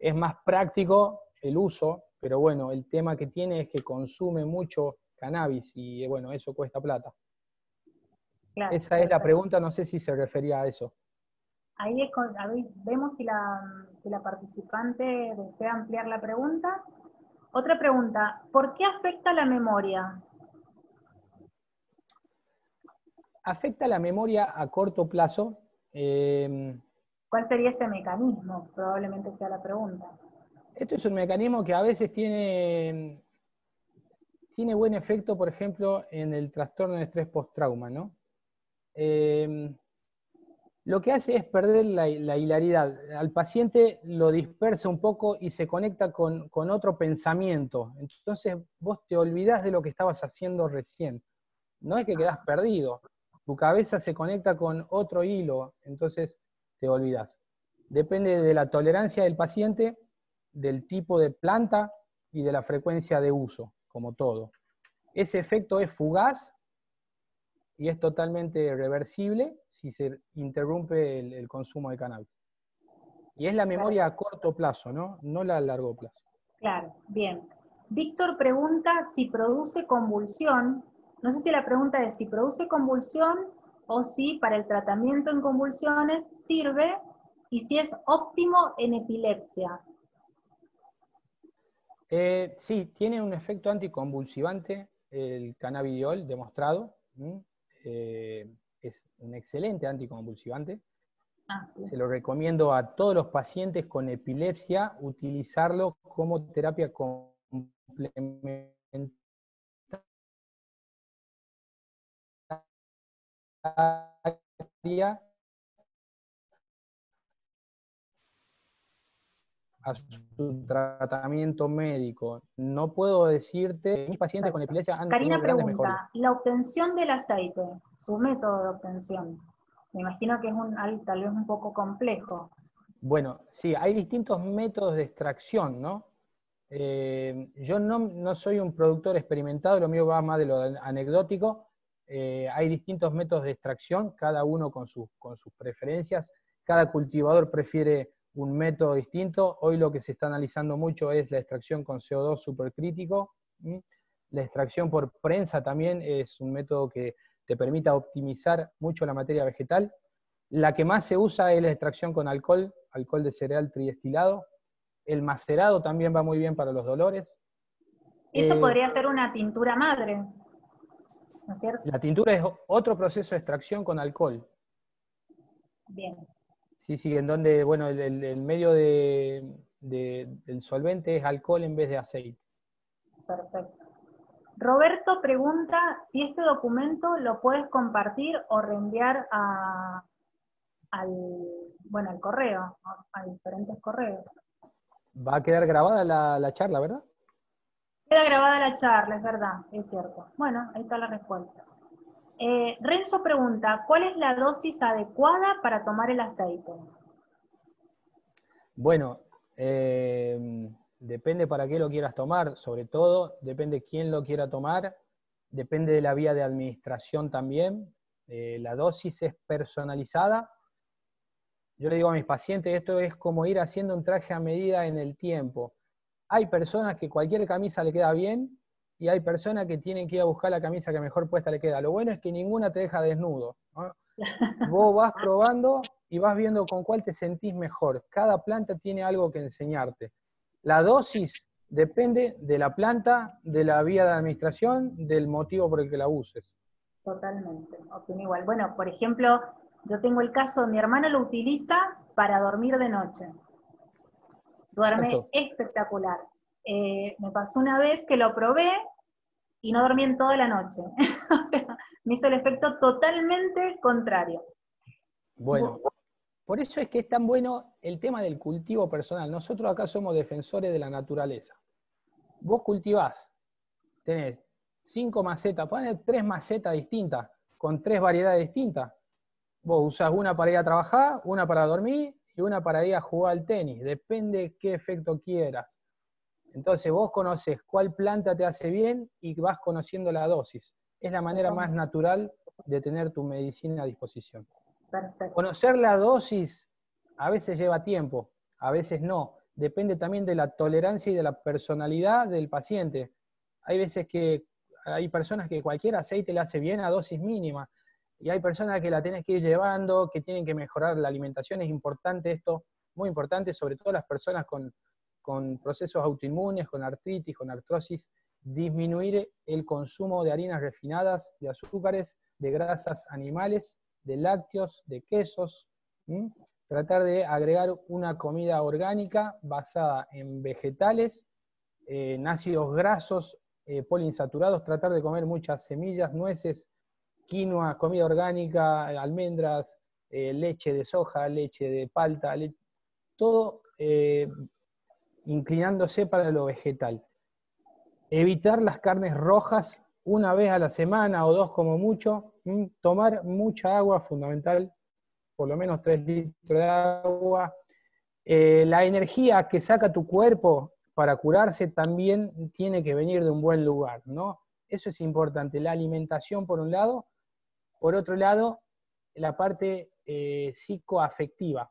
Es más práctico el uso, pero bueno, el tema que tiene es que consume mucho cannabis y bueno, eso cuesta plata. Claro, Esa es la perfecto. pregunta, no sé si se refería a eso. Ahí, ahí vemos si la participante desea ampliar la pregunta. Otra pregunta, ¿por qué afecta la memoria? Afecta la memoria a corto plazo. ¿Cuál sería ese mecanismo? Probablemente sea la pregunta. Esto es un mecanismo que a veces tiene buen efecto, por ejemplo, en el trastorno de estrés post-trauma, ¿no? Lo que hace es perder la hilaridad. Al paciente lo dispersa un poco y se conecta con otro pensamiento. Entonces vos te olvidás de lo que estabas haciendo recién. No es que quedás perdido. Tu cabeza se conecta con otro hilo, entonces te olvidás. Depende de la tolerancia del paciente, del tipo de planta y de la frecuencia de uso, como todo. Ese efecto es fugaz y es totalmente reversible si se interrumpe el consumo de cannabis. Y es la memoria a corto plazo, ¿no? No la a largo plazo. Claro, bien. Víctor pregunta si produce convulsión. No sé si la pregunta es si produce convulsión o si para el tratamiento en convulsiones sirve y si es óptimo en epilepsia. Sí, tiene un efecto anticonvulsivante el cannabidiol demostrado. Es un excelente anticonvulsivante. Ah, sí. Se lo recomiendo a todos los pacientes con epilepsia utilizarlo como terapia complementaria a su tratamiento médico. No puedo decirte, mis pacientes con epilepsia han tenido Karina grandes mejorías. pregunta, la obtención del aceite, su método de obtención. Me imagino que es tal vez un poco complejo. Bueno, sí, hay distintos métodos de extracción, ¿no? Yo no soy un productor experimentado, lo mío va más de lo anecdótico. Hay distintos métodos de extracción, cada uno con sus preferencias. Cada cultivador prefiere un método distinto. Hoy lo que se está analizando mucho es la extracción con CO2 supercrítico. La extracción por prensa también es un método que te permite optimizar mucho la materia vegetal. La que más se usa es la extracción con alcohol de cereal tridestilado. El macerado también va muy bien para los dolores. Eso podría ser una tintura madre, ¿no es cierto? La tintura es otro proceso de extracción con alcohol. Bien. Sí, sí, en donde, bueno, el medio del solvente es alcohol en vez de aceite. Perfecto. Roberto pregunta si este documento lo puedes compartir o reenviar al correo, a diferentes correos. Va a quedar grabada la charla, ¿verdad? Queda grabada la charla, es verdad, es cierto. Bueno, ahí está la respuesta. Renzo pregunta, ¿cuál es la dosis adecuada para tomar el aceite? Bueno, depende para qué lo quieras tomar, sobre todo, depende quién lo quiera tomar, depende de la vía de administración también. La dosis es personalizada. Yo le digo a mis pacientes, esto es como ir haciendo un traje a medida en el tiempo. Hay personas que cualquier camisa le queda bien y hay personas que tienen que ir a buscar la camisa que mejor puesta le queda. Lo bueno es que ninguna te deja desnudo, ¿no? Vos vas probando y vas viendo con cuál te sentís mejor. Cada planta tiene algo que enseñarte. La dosis depende de la planta, de la vía de administración, del motivo por el que la uses. Totalmente, opino igual. Bueno, por ejemplo, yo tengo el caso, mi hermano lo utiliza para dormir de noche. Duerme Exacto. espectacular. Me pasó una vez que lo probé y no dormí en toda la noche. O sea, me hizo el efecto totalmente contrario. Bueno, por eso es que es tan bueno el tema del cultivo personal. Nosotros acá somos defensores de la naturaleza. Vos cultivás, tenés 5 macetas, ponés 3 macetas distintas, con 3 variedades distintas. Vos usás una para ir a trabajar, una para dormir y una para ir a jugar al tenis. Depende qué efecto quieras. Entonces vos conocés cuál planta te hace bien y vas conociendo la dosis. Es la manera más natural de tener tu medicina a disposición. Perfecto. Conocer la dosis a veces lleva tiempo, a veces no. depende también de la tolerancia y de la personalidad del paciente. Hay veces que hay personas que cualquier aceite le hace bien a dosis mínima, y hay personas que la tenés que ir llevando, que tienen que mejorar la alimentación. Es importante esto, muy importante, sobre todo las personas con procesos autoinmunes, con artritis, con artrosis, disminuir el consumo de harinas refinadas, de azúcares, de grasas animales, de lácteos, de quesos. Tratar de agregar una comida orgánica basada en vegetales, en ácidos grasos, poliinsaturados, tratar de comer muchas semillas, nueces, quinoa, comida orgánica, almendras, leche de soja, leche de palta, todo inclinándose para lo vegetal. Evitar las carnes rojas una vez a la semana o dos como mucho. Tomar mucha agua, fundamental, por lo menos 3 litros de agua. La energía que saca tu cuerpo para curarse también tiene que venir de un buen lugar, ¿no? Eso es importante, la alimentación por un lado, por otro lado, la parte psicoafectiva.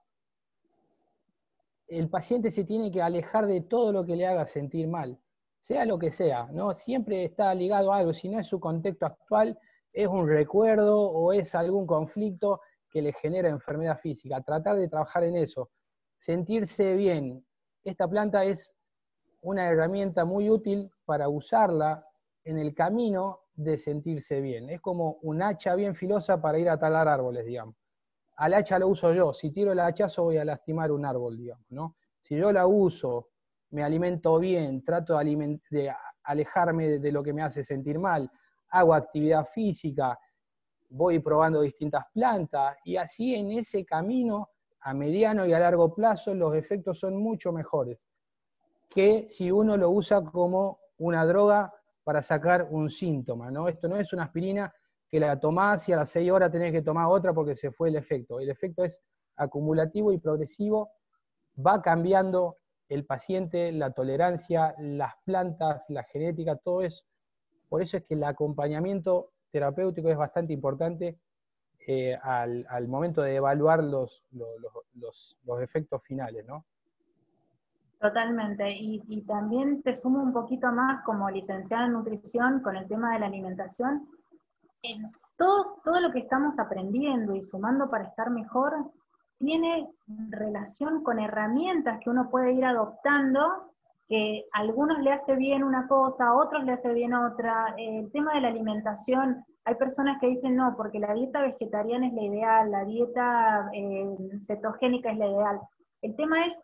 El paciente se tiene que alejar de todo lo que le haga sentir mal, sea lo que sea, ¿no? Siempre está ligado a algo, si no es su contexto actual, es un recuerdo o es algún conflicto que le genera enfermedad física. Tratar de trabajar en eso, sentirse bien. Esta planta es una herramienta muy útil para usarla en el camino de sentirse bien. Es como un hacha bien filosa para ir a talar árboles, digamos. Al hacha lo uso yo, si tiro el hachazo voy a lastimar un árbol, digamos, ¿no? Si yo la uso, me alimento bien, trato de alejarme de lo que me hace sentir mal, hago actividad física, voy probando distintas plantas, y así en ese camino, a mediano y a largo plazo, los efectos son mucho mejores que si uno lo usa como una droga para sacar un síntoma, ¿no? Esto no es una aspirina que la tomás y a las 6 horas tenés que tomar otra porque se fue el efecto. El efecto es acumulativo y progresivo, va cambiando el paciente, la tolerancia, las plantas, la genética, todo eso. Por eso es que el acompañamiento terapéutico es bastante importante al momento de evaluar los efectos finales, ¿no? Totalmente, y también te sumo un poquito más como licenciada en nutrición con el tema de la alimentación. Todo lo que estamos aprendiendo y sumando para estar mejor tiene relación con herramientas que uno puede ir adoptando, que a algunos le hace bien una cosa, a otros le hace bien otra. El tema de la alimentación, hay personas que dicen no, porque la dieta vegetariana es la ideal, la dieta cetogénica es la ideal. El tema es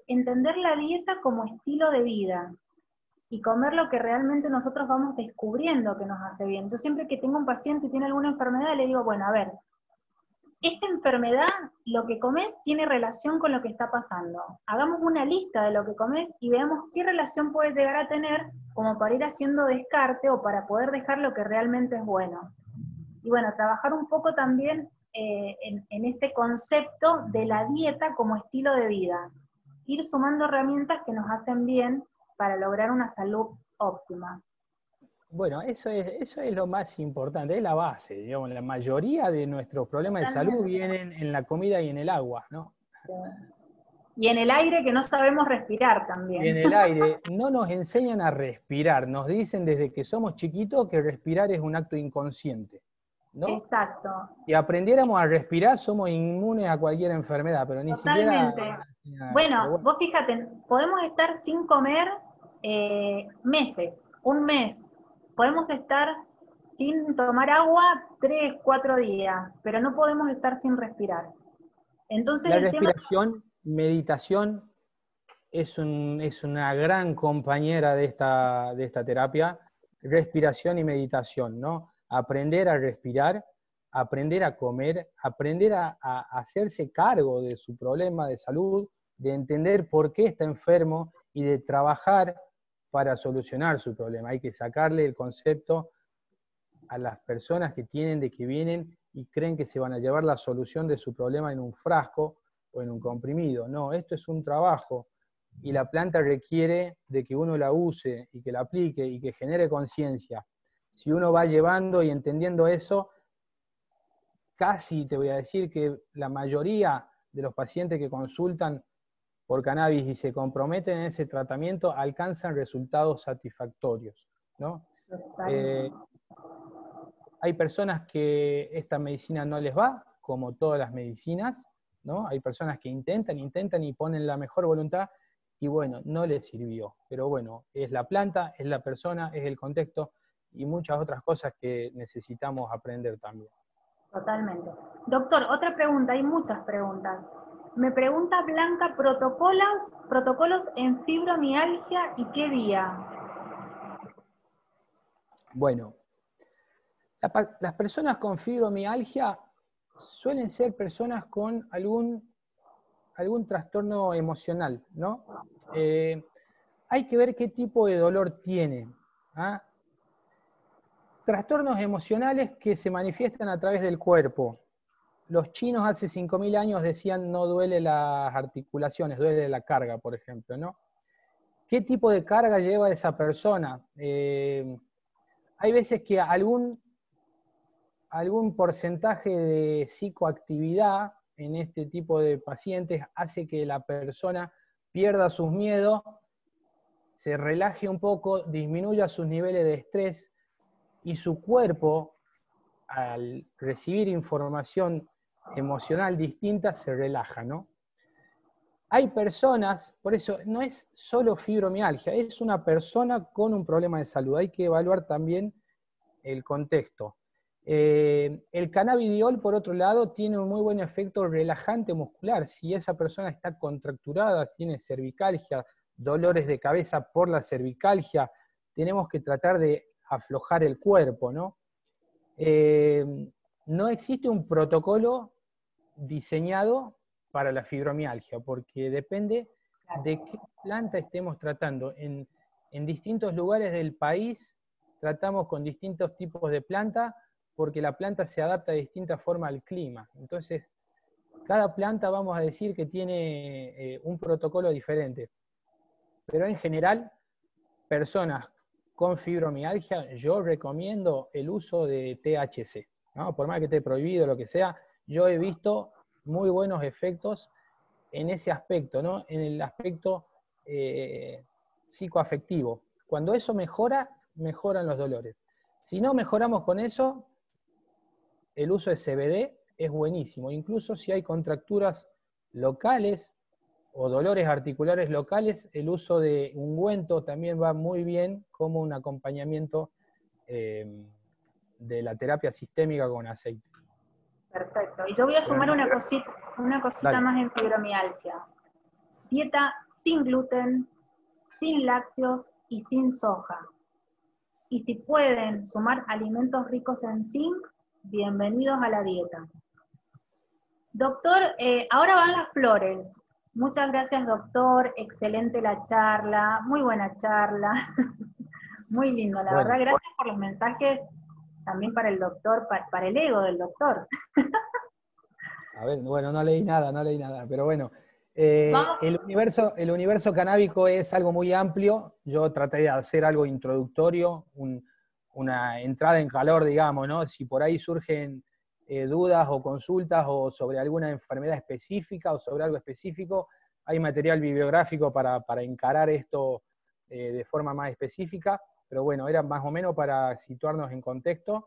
entender la dieta como estilo de vida y comer lo que realmente nosotros vamos descubriendo que nos hace bien. Yo siempre que tengo un paciente y tiene alguna enfermedad, le digo, bueno, a ver, esta enfermedad, lo que comes tiene relación con lo que está pasando. Hagamos una lista de lo que comes y veamos qué relación puede llegar a tener como para ir haciendo descarte o para poder dejar lo que realmente es bueno. Y bueno, trabajar un poco también en ese concepto de la dieta como estilo de vida. Ir sumando herramientas que nos hacen bien para lograr una salud óptima. Bueno, eso es lo más importante, es la base, digamos. La mayoría de nuestros problemas de salud vienen en la comida y en el agua, ¿no? Sí. Y en el aire que no sabemos respirar también. Y en el aire, no nos enseñan a respirar, nos dicen desde que somos chiquitos que respirar es un acto inconsciente, ¿no? Exacto. Si aprendiéramos a respirar, somos inmunes a cualquier enfermedad, pero ni Totalmente. siquiera... Bueno, vos fíjate, podemos estar sin comer meses, un mes. Podemos estar sin tomar agua 3, 4 días, pero no podemos estar sin respirar. Entonces La el tema... respiración, meditación, es una gran compañera de esta terapia. Respiración y meditación, ¿no? Aprender a respirar, aprender a comer, aprender a hacerse cargo de su problema de salud, de entender por qué está enfermo y de trabajar para solucionar su problema. Hay que sacarle el concepto a las personas que vienen y creen que se van a llevar la solución de su problema en un frasco o en un comprimido. No, esto es un trabajo y la planta requiere de que uno la use y que la aplique y que genere conciencia. Si uno va llevando y entendiendo eso, casi te voy a decir que la mayoría de los pacientes que consultan por cannabis y se comprometen en ese tratamiento alcanzan resultados satisfactorios, ¿no? Hay personas que esta medicina no les va, como todas las medicinas, ¿no? Hay personas que intentan y ponen la mejor voluntad, y bueno, no les sirvió. Pero bueno, es la planta, es la persona, es el contexto, y muchas otras cosas que necesitamos aprender también. Totalmente. Doctor, otra pregunta, hay muchas preguntas. Me pregunta Blanca, protocolos en fibromialgia y qué día. Bueno, las personas con fibromialgia suelen ser personas con algún trastorno emocional, ¿no? Hay que ver qué tipo de dolor tiene. ¿Ah? Trastornos emocionales que se manifiestan a través del cuerpo. Los chinos hace 5.000 años decían no duele las articulaciones, duele la carga, por ejemplo, ¿no? ¿Qué tipo de carga lleva esa persona? Hay veces que algún porcentaje de psicoactividad en este tipo de pacientes hace que la persona pierda sus miedos, se relaje un poco, disminuya sus niveles de estrés, y su cuerpo, al recibir información emocional distinta, se relaja, ¿no? Hay personas, por eso no es solo fibromialgia, es una persona con un problema de salud. Hay que evaluar también el contexto. El cannabidiol, por otro lado, tiene un muy buen efecto relajante muscular. Si esa persona está contracturada, tiene cervicalgia, dolores de cabeza por la cervicalgia, tenemos que tratar de aflojar el cuerpo, ¿no? No existe un protocolo diseñado para la fibromialgia, porque depende de qué planta estemos tratando. En distintos lugares del país tratamos con distintos tipos de planta, porque la planta se adapta de distinta forma al clima. Entonces, cada planta vamos a decir que tiene un protocolo diferente. Pero en general, personas con fibromialgia, yo recomiendo el uso de THC, ¿no? Por más que esté prohibido, lo que sea, yo he visto muy buenos efectos en ese aspecto, ¿no? En el aspecto psicoafectivo. Cuando eso mejora, mejoran los dolores. Si no mejoramos con eso, el uso de CBD es buenísimo. Incluso si hay contracturas locales o dolores articulares locales, el uso de ungüento también va muy bien como un acompañamiento de la terapia sistémica con aceite. Perfecto. Y yo voy a sumar una cosita más en fibromialgia. Dieta sin gluten, sin lácteos y sin soja. Y si pueden sumar alimentos ricos en zinc, bienvenidos a la dieta. Doctor, ahora van las flores. Muchas gracias, doctor. Excelente la charla, muy buena charla. Muy lindo, la verdad. Gracias por los mensajes también para el doctor, para el ego del doctor. A ver, bueno, no leí nada, pero bueno. El universo canábico es algo muy amplio. Yo traté de hacer algo introductorio, una entrada en calor, digamos, ¿no? Si por ahí surgen dudas o consultas o sobre alguna enfermedad específica o sobre algo específico, hay material bibliográfico para encarar esto de forma más específica, pero bueno, era más o menos para situarnos en contexto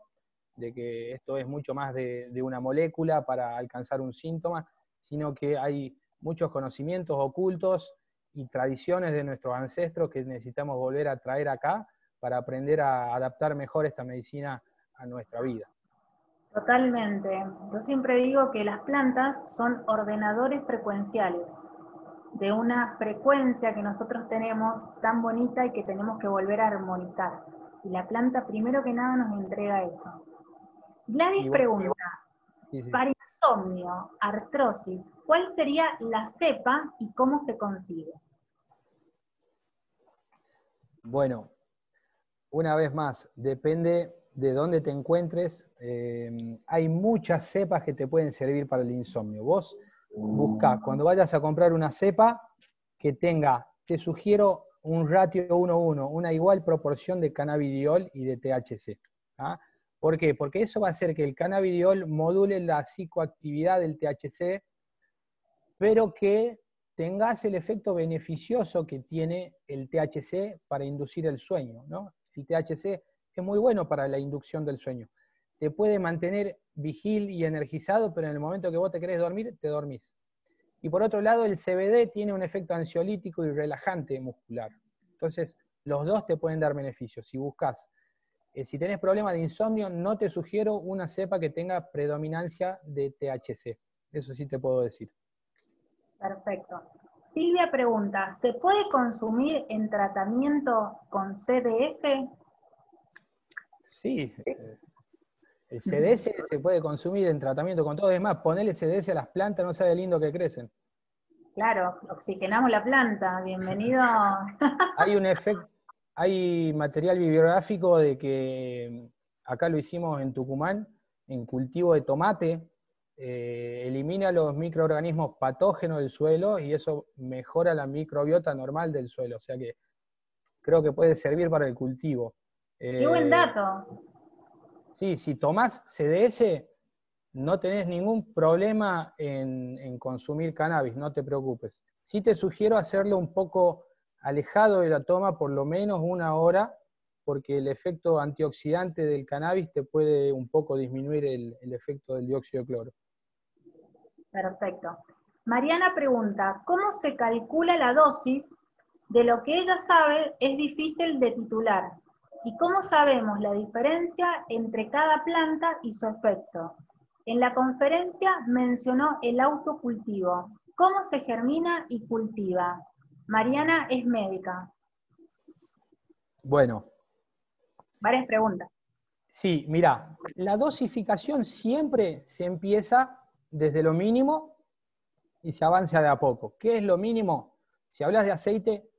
de que esto es mucho más de una molécula para alcanzar un síntoma, sino que hay muchos conocimientos ocultos y tradiciones de nuestros ancestros que necesitamos volver a traer acá para aprender a adaptar mejor esta medicina a nuestra vida. Totalmente. Yo siempre digo que las plantas son ordenadores frecuenciales de una frecuencia que nosotros tenemos tan bonita y que tenemos que volver a armonizar. Y la planta, primero que nada, nos entrega eso. Gladys pregunta, para insomnio, artrosis, ¿cuál sería la cepa y cómo se consigue? Bueno, una vez más, depende de dónde te encuentres. Hay muchas cepas que te pueden servir para el insomnio. Vos buscá, cuando vayas a comprar una cepa, que tenga, te sugiero un ratio 1:1, una igual proporción de cannabidiol y de THC. ¿Ah? ¿Por qué? Porque eso va a hacer que el cannabidiol module la psicoactividad del THC, pero que tengas el efecto beneficioso que tiene el THC para inducir el sueño, ¿no? El THC es muy bueno para la inducción del sueño. Te puede mantener vigil y energizado, pero en el momento que vos te querés dormir, te dormís. Y por otro lado, el CBD tiene un efecto ansiolítico y relajante muscular. Entonces, los dos te pueden dar beneficios. Si buscas, si tenés problemas de insomnio, no te sugiero una cepa que tenga predominancia de THC. Eso sí te puedo decir. Perfecto. Silvia pregunta, ¿se puede consumir en tratamiento con CDS? Sí, el CDS se puede consumir en tratamiento con todo. Es más, ponerle CDS a las plantas, no sabe lindo que crecen. Claro, oxigenamos la planta, bienvenido. Hay un efecto, hay material bibliográfico de que acá lo hicimos en Tucumán, en cultivo de tomate, elimina los microorganismos patógenos del suelo y eso mejora la microbiota normal del suelo. O sea que creo que puede servir para el cultivo. ¡Qué buen dato! Sí, si tomás CDS, no tenés ningún problema en consumir cannabis, no te preocupes. Sí te sugiero hacerlo un poco alejado de la toma, por lo menos 1 hora, porque el efecto antioxidante del cannabis te puede un poco disminuir el efecto del dióxido de cloro. Perfecto. Mariana pregunta, ¿cómo se calcula la dosis? De lo que ella sabe es difícil de titular. ¿Y cómo sabemos la diferencia entre cada planta y su efecto? En la conferencia mencionó el autocultivo. ¿Cómo se germina y cultiva? Mariana es médica. Bueno. Varias preguntas. Sí, mira, la dosificación siempre se empieza desde lo mínimo y se avanza de a poco. ¿Qué es lo mínimo? Si hablas de aceite,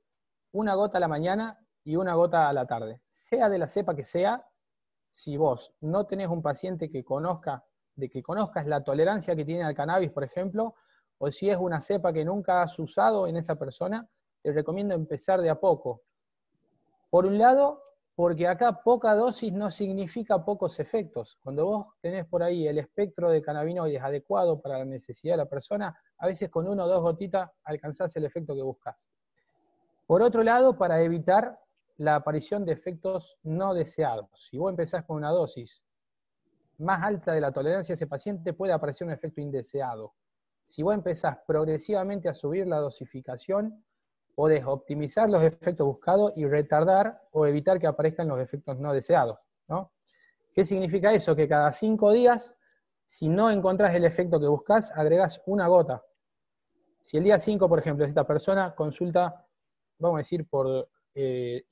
1 gota a la mañana y 1 gota a la tarde. Sea de la cepa que sea, si vos no tenés un paciente que conozcas la tolerancia que tiene al cannabis, por ejemplo, o si es una cepa que nunca has usado en esa persona, te recomiendo empezar de a poco. Por un lado, porque acá poca dosis no significa pocos efectos. Cuando vos tenés por ahí el espectro de cannabinoides adecuado para la necesidad de la persona, a veces con 1 o 2 gotitas alcanzás el efecto que buscas. Por otro lado, para evitar la aparición de efectos no deseados. Si vos empezás con una dosis más alta de la tolerancia de ese paciente, puede aparecer un efecto indeseado. Si vos empezás progresivamente a subir la dosificación, podés optimizar los efectos buscados y retardar o evitar que aparezcan los efectos no deseados, ¿no? ¿Qué significa eso? Que cada 5 días, si no encontrás el efecto que buscas, agregás 1 gota. Si el día 5, por ejemplo, esta persona consulta, vamos a decir, por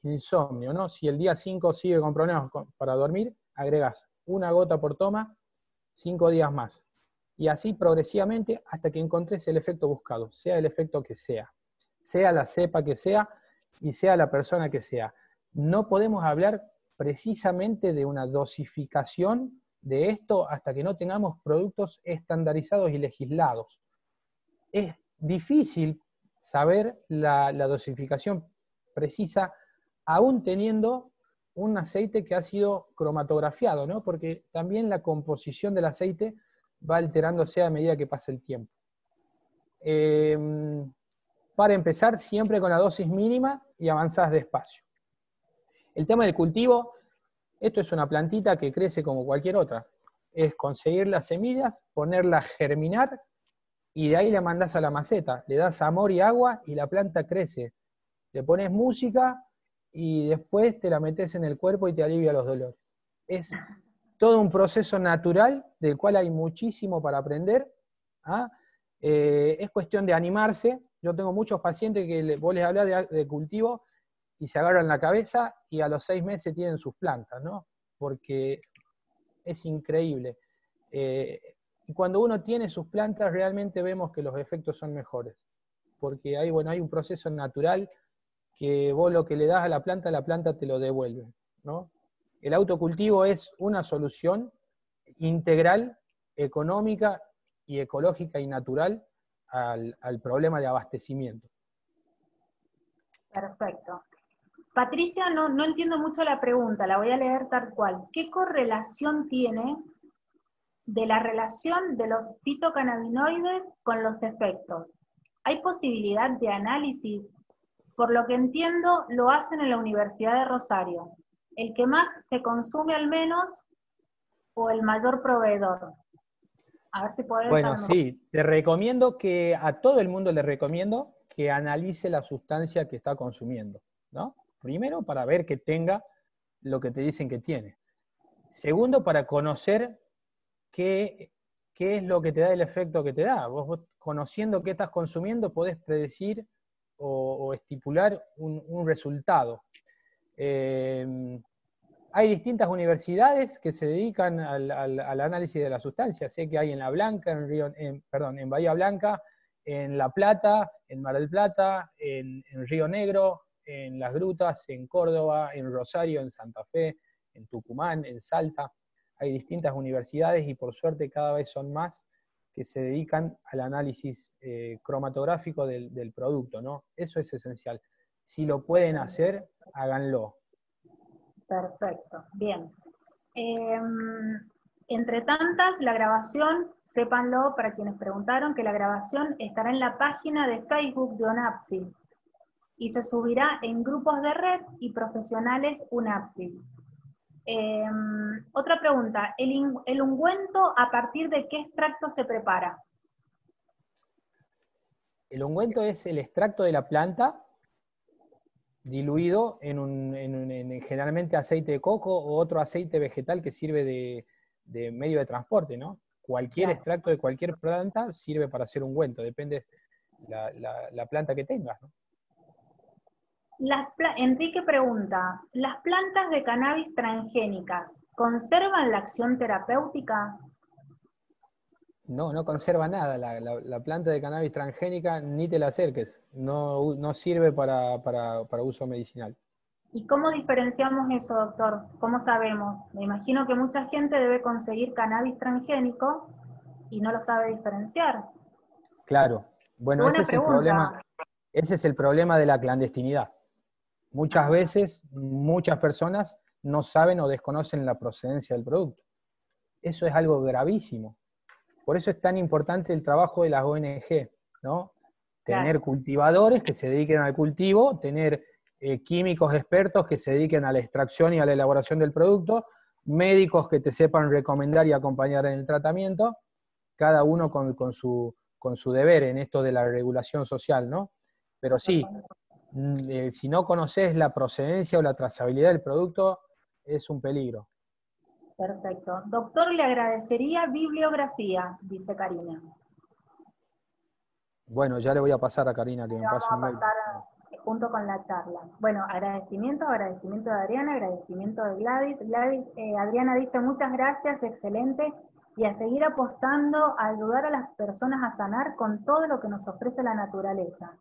insomnio, ¿no? Si el día 5 sigue con problemas para dormir, agregás 1 gota por toma, 5 días más. Y así progresivamente hasta que encontres el efecto buscado, sea el efecto que sea la cepa que sea y sea la persona que sea. No podemos hablar precisamente de una dosificación de esto hasta que no tengamos productos estandarizados y legislados. Es difícil saber la dosificación precisa, aún teniendo un aceite que ha sido cromatografiado, ¿no? Porque también la composición del aceite va alterándose a medida que pasa el tiempo. Para empezar, siempre con la dosis mínima y avanzás despacio. El tema del cultivo, esto es una plantita que crece como cualquier otra. Es conseguir las semillas, ponerlas a germinar, y de ahí la mandás a la maceta. Le das amor y agua y la planta crece. Le pones música y después te la metes en el cuerpo y te alivia los dolores. Es todo un proceso natural del cual hay muchísimo para aprender. Es cuestión de animarse. Yo tengo muchos pacientes que vos les hablás de cultivo y se agarran la cabeza y a los 6 meses tienen sus plantas, ¿no? Porque es increíble. Y cuando uno tiene sus plantas, realmente vemos que los efectos son mejores. Porque hay un proceso natural que vos lo que le das a la planta te lo devuelve, ¿no? El autocultivo es una solución integral, económica y ecológica y natural al problema de abastecimiento. Perfecto. Patricia, no entiendo mucho la pregunta, la voy a leer tal cual. ¿Qué correlación tiene de la relación de los fitocannabinoides con los efectos? ¿Hay posibilidad de análisis? Por lo que entiendo, lo hacen en la Universidad de Rosario. ¿El que más se consume al menos o el mayor proveedor? A ver si podés Bueno, darme. sí, te recomiendo que, a todo el mundo le recomiendo que analice la sustancia que está consumiendo, ¿no? Primero, para ver que tenga lo que te dicen que tiene. Segundo, para conocer qué es lo que te da el efecto que te da. Vos conociendo qué estás consumiendo, podés predecir o estipular un resultado. Hay distintas universidades que se dedican al análisis de la sustancia. Sé que hay en La Blanca, en Bahía Blanca, en La Plata, en Mar del Plata, en Río Negro, en Las Grutas, en Córdoba, en Rosario, en Santa Fe, en Tucumán, en Salta. Hay distintas universidades y por suerte cada vez son más que se dedican al análisis cromatográfico del producto, ¿no? Eso es esencial. Si lo pueden hacer, háganlo. Perfecto, bien. Entre tantas, la grabación, sépanlo para quienes preguntaron, que la grabación estará en la página de Facebook de UNAPSI y se subirá en grupos de red y profesionales UNAPSI. Otra pregunta, ¿el ungüento a partir de qué extracto se prepara? El ungüento es el extracto de la planta diluido en generalmente aceite de coco o otro aceite vegetal que sirve de medio de transporte, ¿no? Cualquier Claro. extracto de cualquier planta sirve para hacer ungüento, depende la planta que tengas, ¿no? Enrique pregunta, ¿las plantas de cannabis transgénicas conservan la acción terapéutica? No, no conserva nada. La planta de cannabis transgénica ni te la acerques. No sirve para uso medicinal. ¿Y cómo diferenciamos eso, doctor? ¿Cómo sabemos? Me imagino que mucha gente debe conseguir cannabis transgénico y no lo sabe diferenciar. Claro. Qué Bueno, buena pregunta. ese es el problema de la clandestinidad. Muchas Ah, veces, muchas personas no saben o desconocen la procedencia del producto. Eso es algo gravísimo. Por eso es tan importante el trabajo de las ONG, ¿no? Tener claro. cultivadores que se dediquen al cultivo, tener químicos expertos que se dediquen a la extracción y a la elaboración del producto, médicos que te sepan recomendar y acompañar en el tratamiento, cada uno con su deber en esto de la regulación social, ¿no? Pero sí, si no conoces la procedencia o la trazabilidad del producto, es un peligro. Perfecto. Doctor, le agradecería bibliografía, dice Karina. Bueno, ya le voy a pasar a Karina que me Le vamos pase a un mail. pasar junto con la charla. Bueno, agradecimiento de Adriana, agradecimiento de Gladys. Adriana dice muchas gracias, excelente, y a seguir apostando a ayudar a las personas a sanar con todo lo que nos ofrece la naturaleza,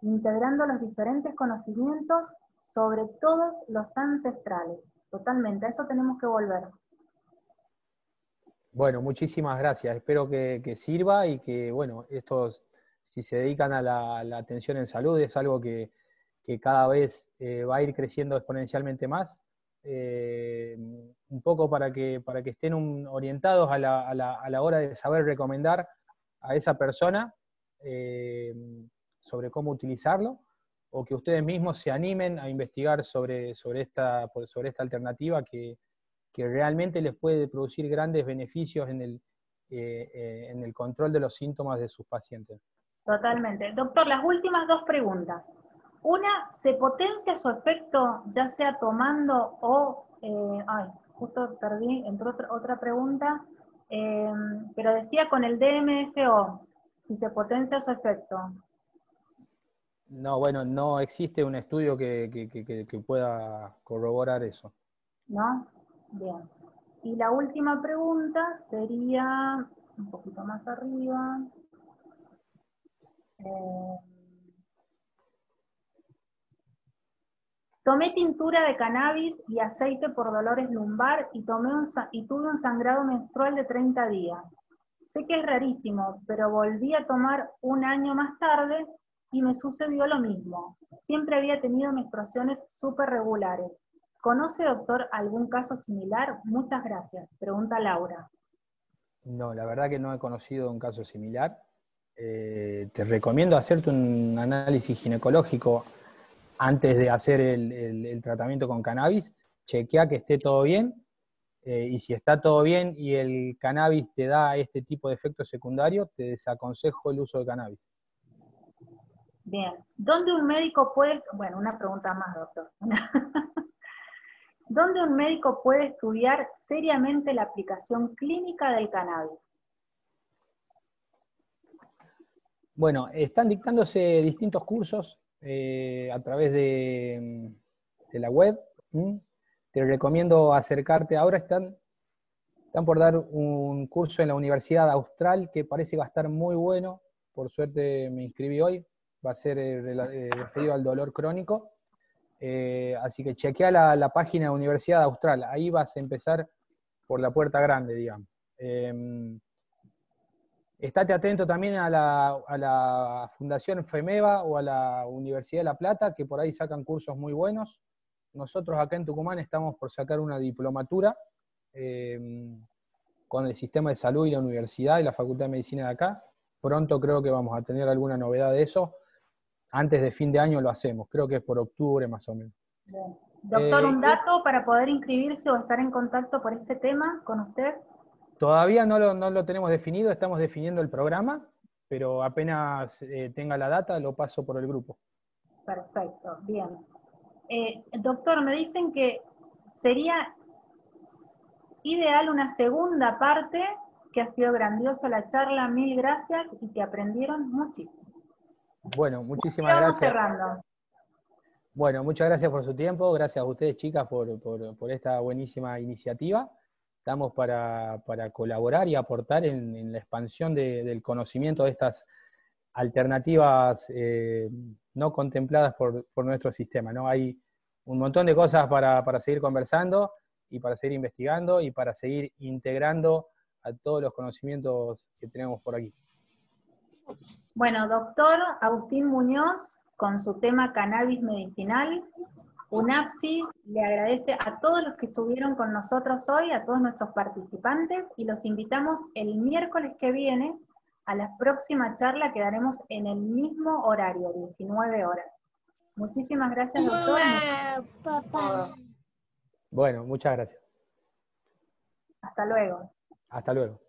integrando los diferentes conocimientos, sobre todos los ancestrales. Totalmente, a eso tenemos que volver. Bueno, muchísimas gracias. Espero que sirva y que, bueno, estos, si se dedican a la atención en salud, es algo que cada vez va a ir creciendo exponencialmente más. Un poco para que estén orientados a la hora de saber recomendar a esa persona sobre cómo utilizarlo, o que ustedes mismos se animen a investigar sobre esta alternativa que realmente les puede producir grandes beneficios en el control de los síntomas de sus pacientes. Totalmente. Doctor, las últimas dos preguntas. Una, ¿se potencia su efecto ya sea tomando o... justo perdí, entró otra pregunta, pero decía con el DMSO, si se potencia su efecto. No, bueno, no existe un estudio que pueda corroborar eso. ¿No? Bien. Y la última pregunta sería, un poquito más arriba, tomé tintura de cannabis y aceite por dolores lumbar y tuve un sangrado menstrual de 30 días. Sé que es rarísimo, pero volví a tomar un año más tarde y me sucedió lo mismo. Siempre había tenido menstruaciones súper regulares. ¿Conoce, doctor, algún caso similar? Muchas gracias. Pregunta Laura. No, la verdad que no he conocido un caso similar. te recomiendo hacerte un análisis ginecológico antes de hacer el tratamiento con cannabis. Chequea que esté todo bien, y si está todo bien y el cannabis te da este tipo de efectos secundarios, te desaconsejo el uso de cannabis. Bien. ¿Dónde un médico puede, bueno, una pregunta más, doctor. ¿Dónde un médico puede estudiar seriamente la aplicación clínica del cannabis? Bueno, están dictándose distintos cursos a través de la web. Te recomiendo acercarte. Ahora están por dar un curso en la Universidad Austral que parece que va a estar muy bueno. Por suerte me inscribí hoy. Va a ser referido al dolor crónico. Así que chequea la página de Universidad Austral. Ahí vas a empezar por la puerta grande, digamos. Estate atento también a la Fundación FEMEVA o a la Universidad de La Plata, que por ahí sacan cursos muy buenos. Nosotros acá en Tucumán estamos por sacar una diplomatura con el sistema de salud y la universidad y la Facultad de Medicina de acá. Pronto creo que vamos a tener alguna novedad de eso. Antes de fin de año lo hacemos, creo que es por octubre más o menos. Bien. Doctor, ¿un dato para poder inscribirse o estar en contacto por este tema con usted? Todavía no lo tenemos definido, estamos definiendo el programa, pero apenas tenga la data lo paso por el grupo. Perfecto, bien. Doctor, me dicen que sería ideal una segunda parte, que ha sido grandiosa la charla, mil gracias y que aprendieron muchísimo. Bueno, muchísimas Vamos gracias. cerrando. Bueno, muchas gracias por su tiempo, gracias a ustedes chicas por esta buenísima iniciativa. Estamos para colaborar y aportar en la expansión del conocimiento de estas alternativas no contempladas por nuestro sistema, ¿no? Hay un montón de cosas para seguir conversando y para seguir investigando y para seguir integrando a todos los conocimientos que tenemos por aquí. Bueno, doctor Agustín Muñoz, con su tema cannabis medicinal, UNAPSI le agradece a todos los que estuvieron con nosotros hoy, a todos nuestros participantes, y los invitamos el miércoles que viene a la próxima charla que daremos en el mismo horario, 19 horas. Muchísimas gracias, doctor. Mamá, papá. Bueno, muchas gracias. Hasta luego. Hasta luego.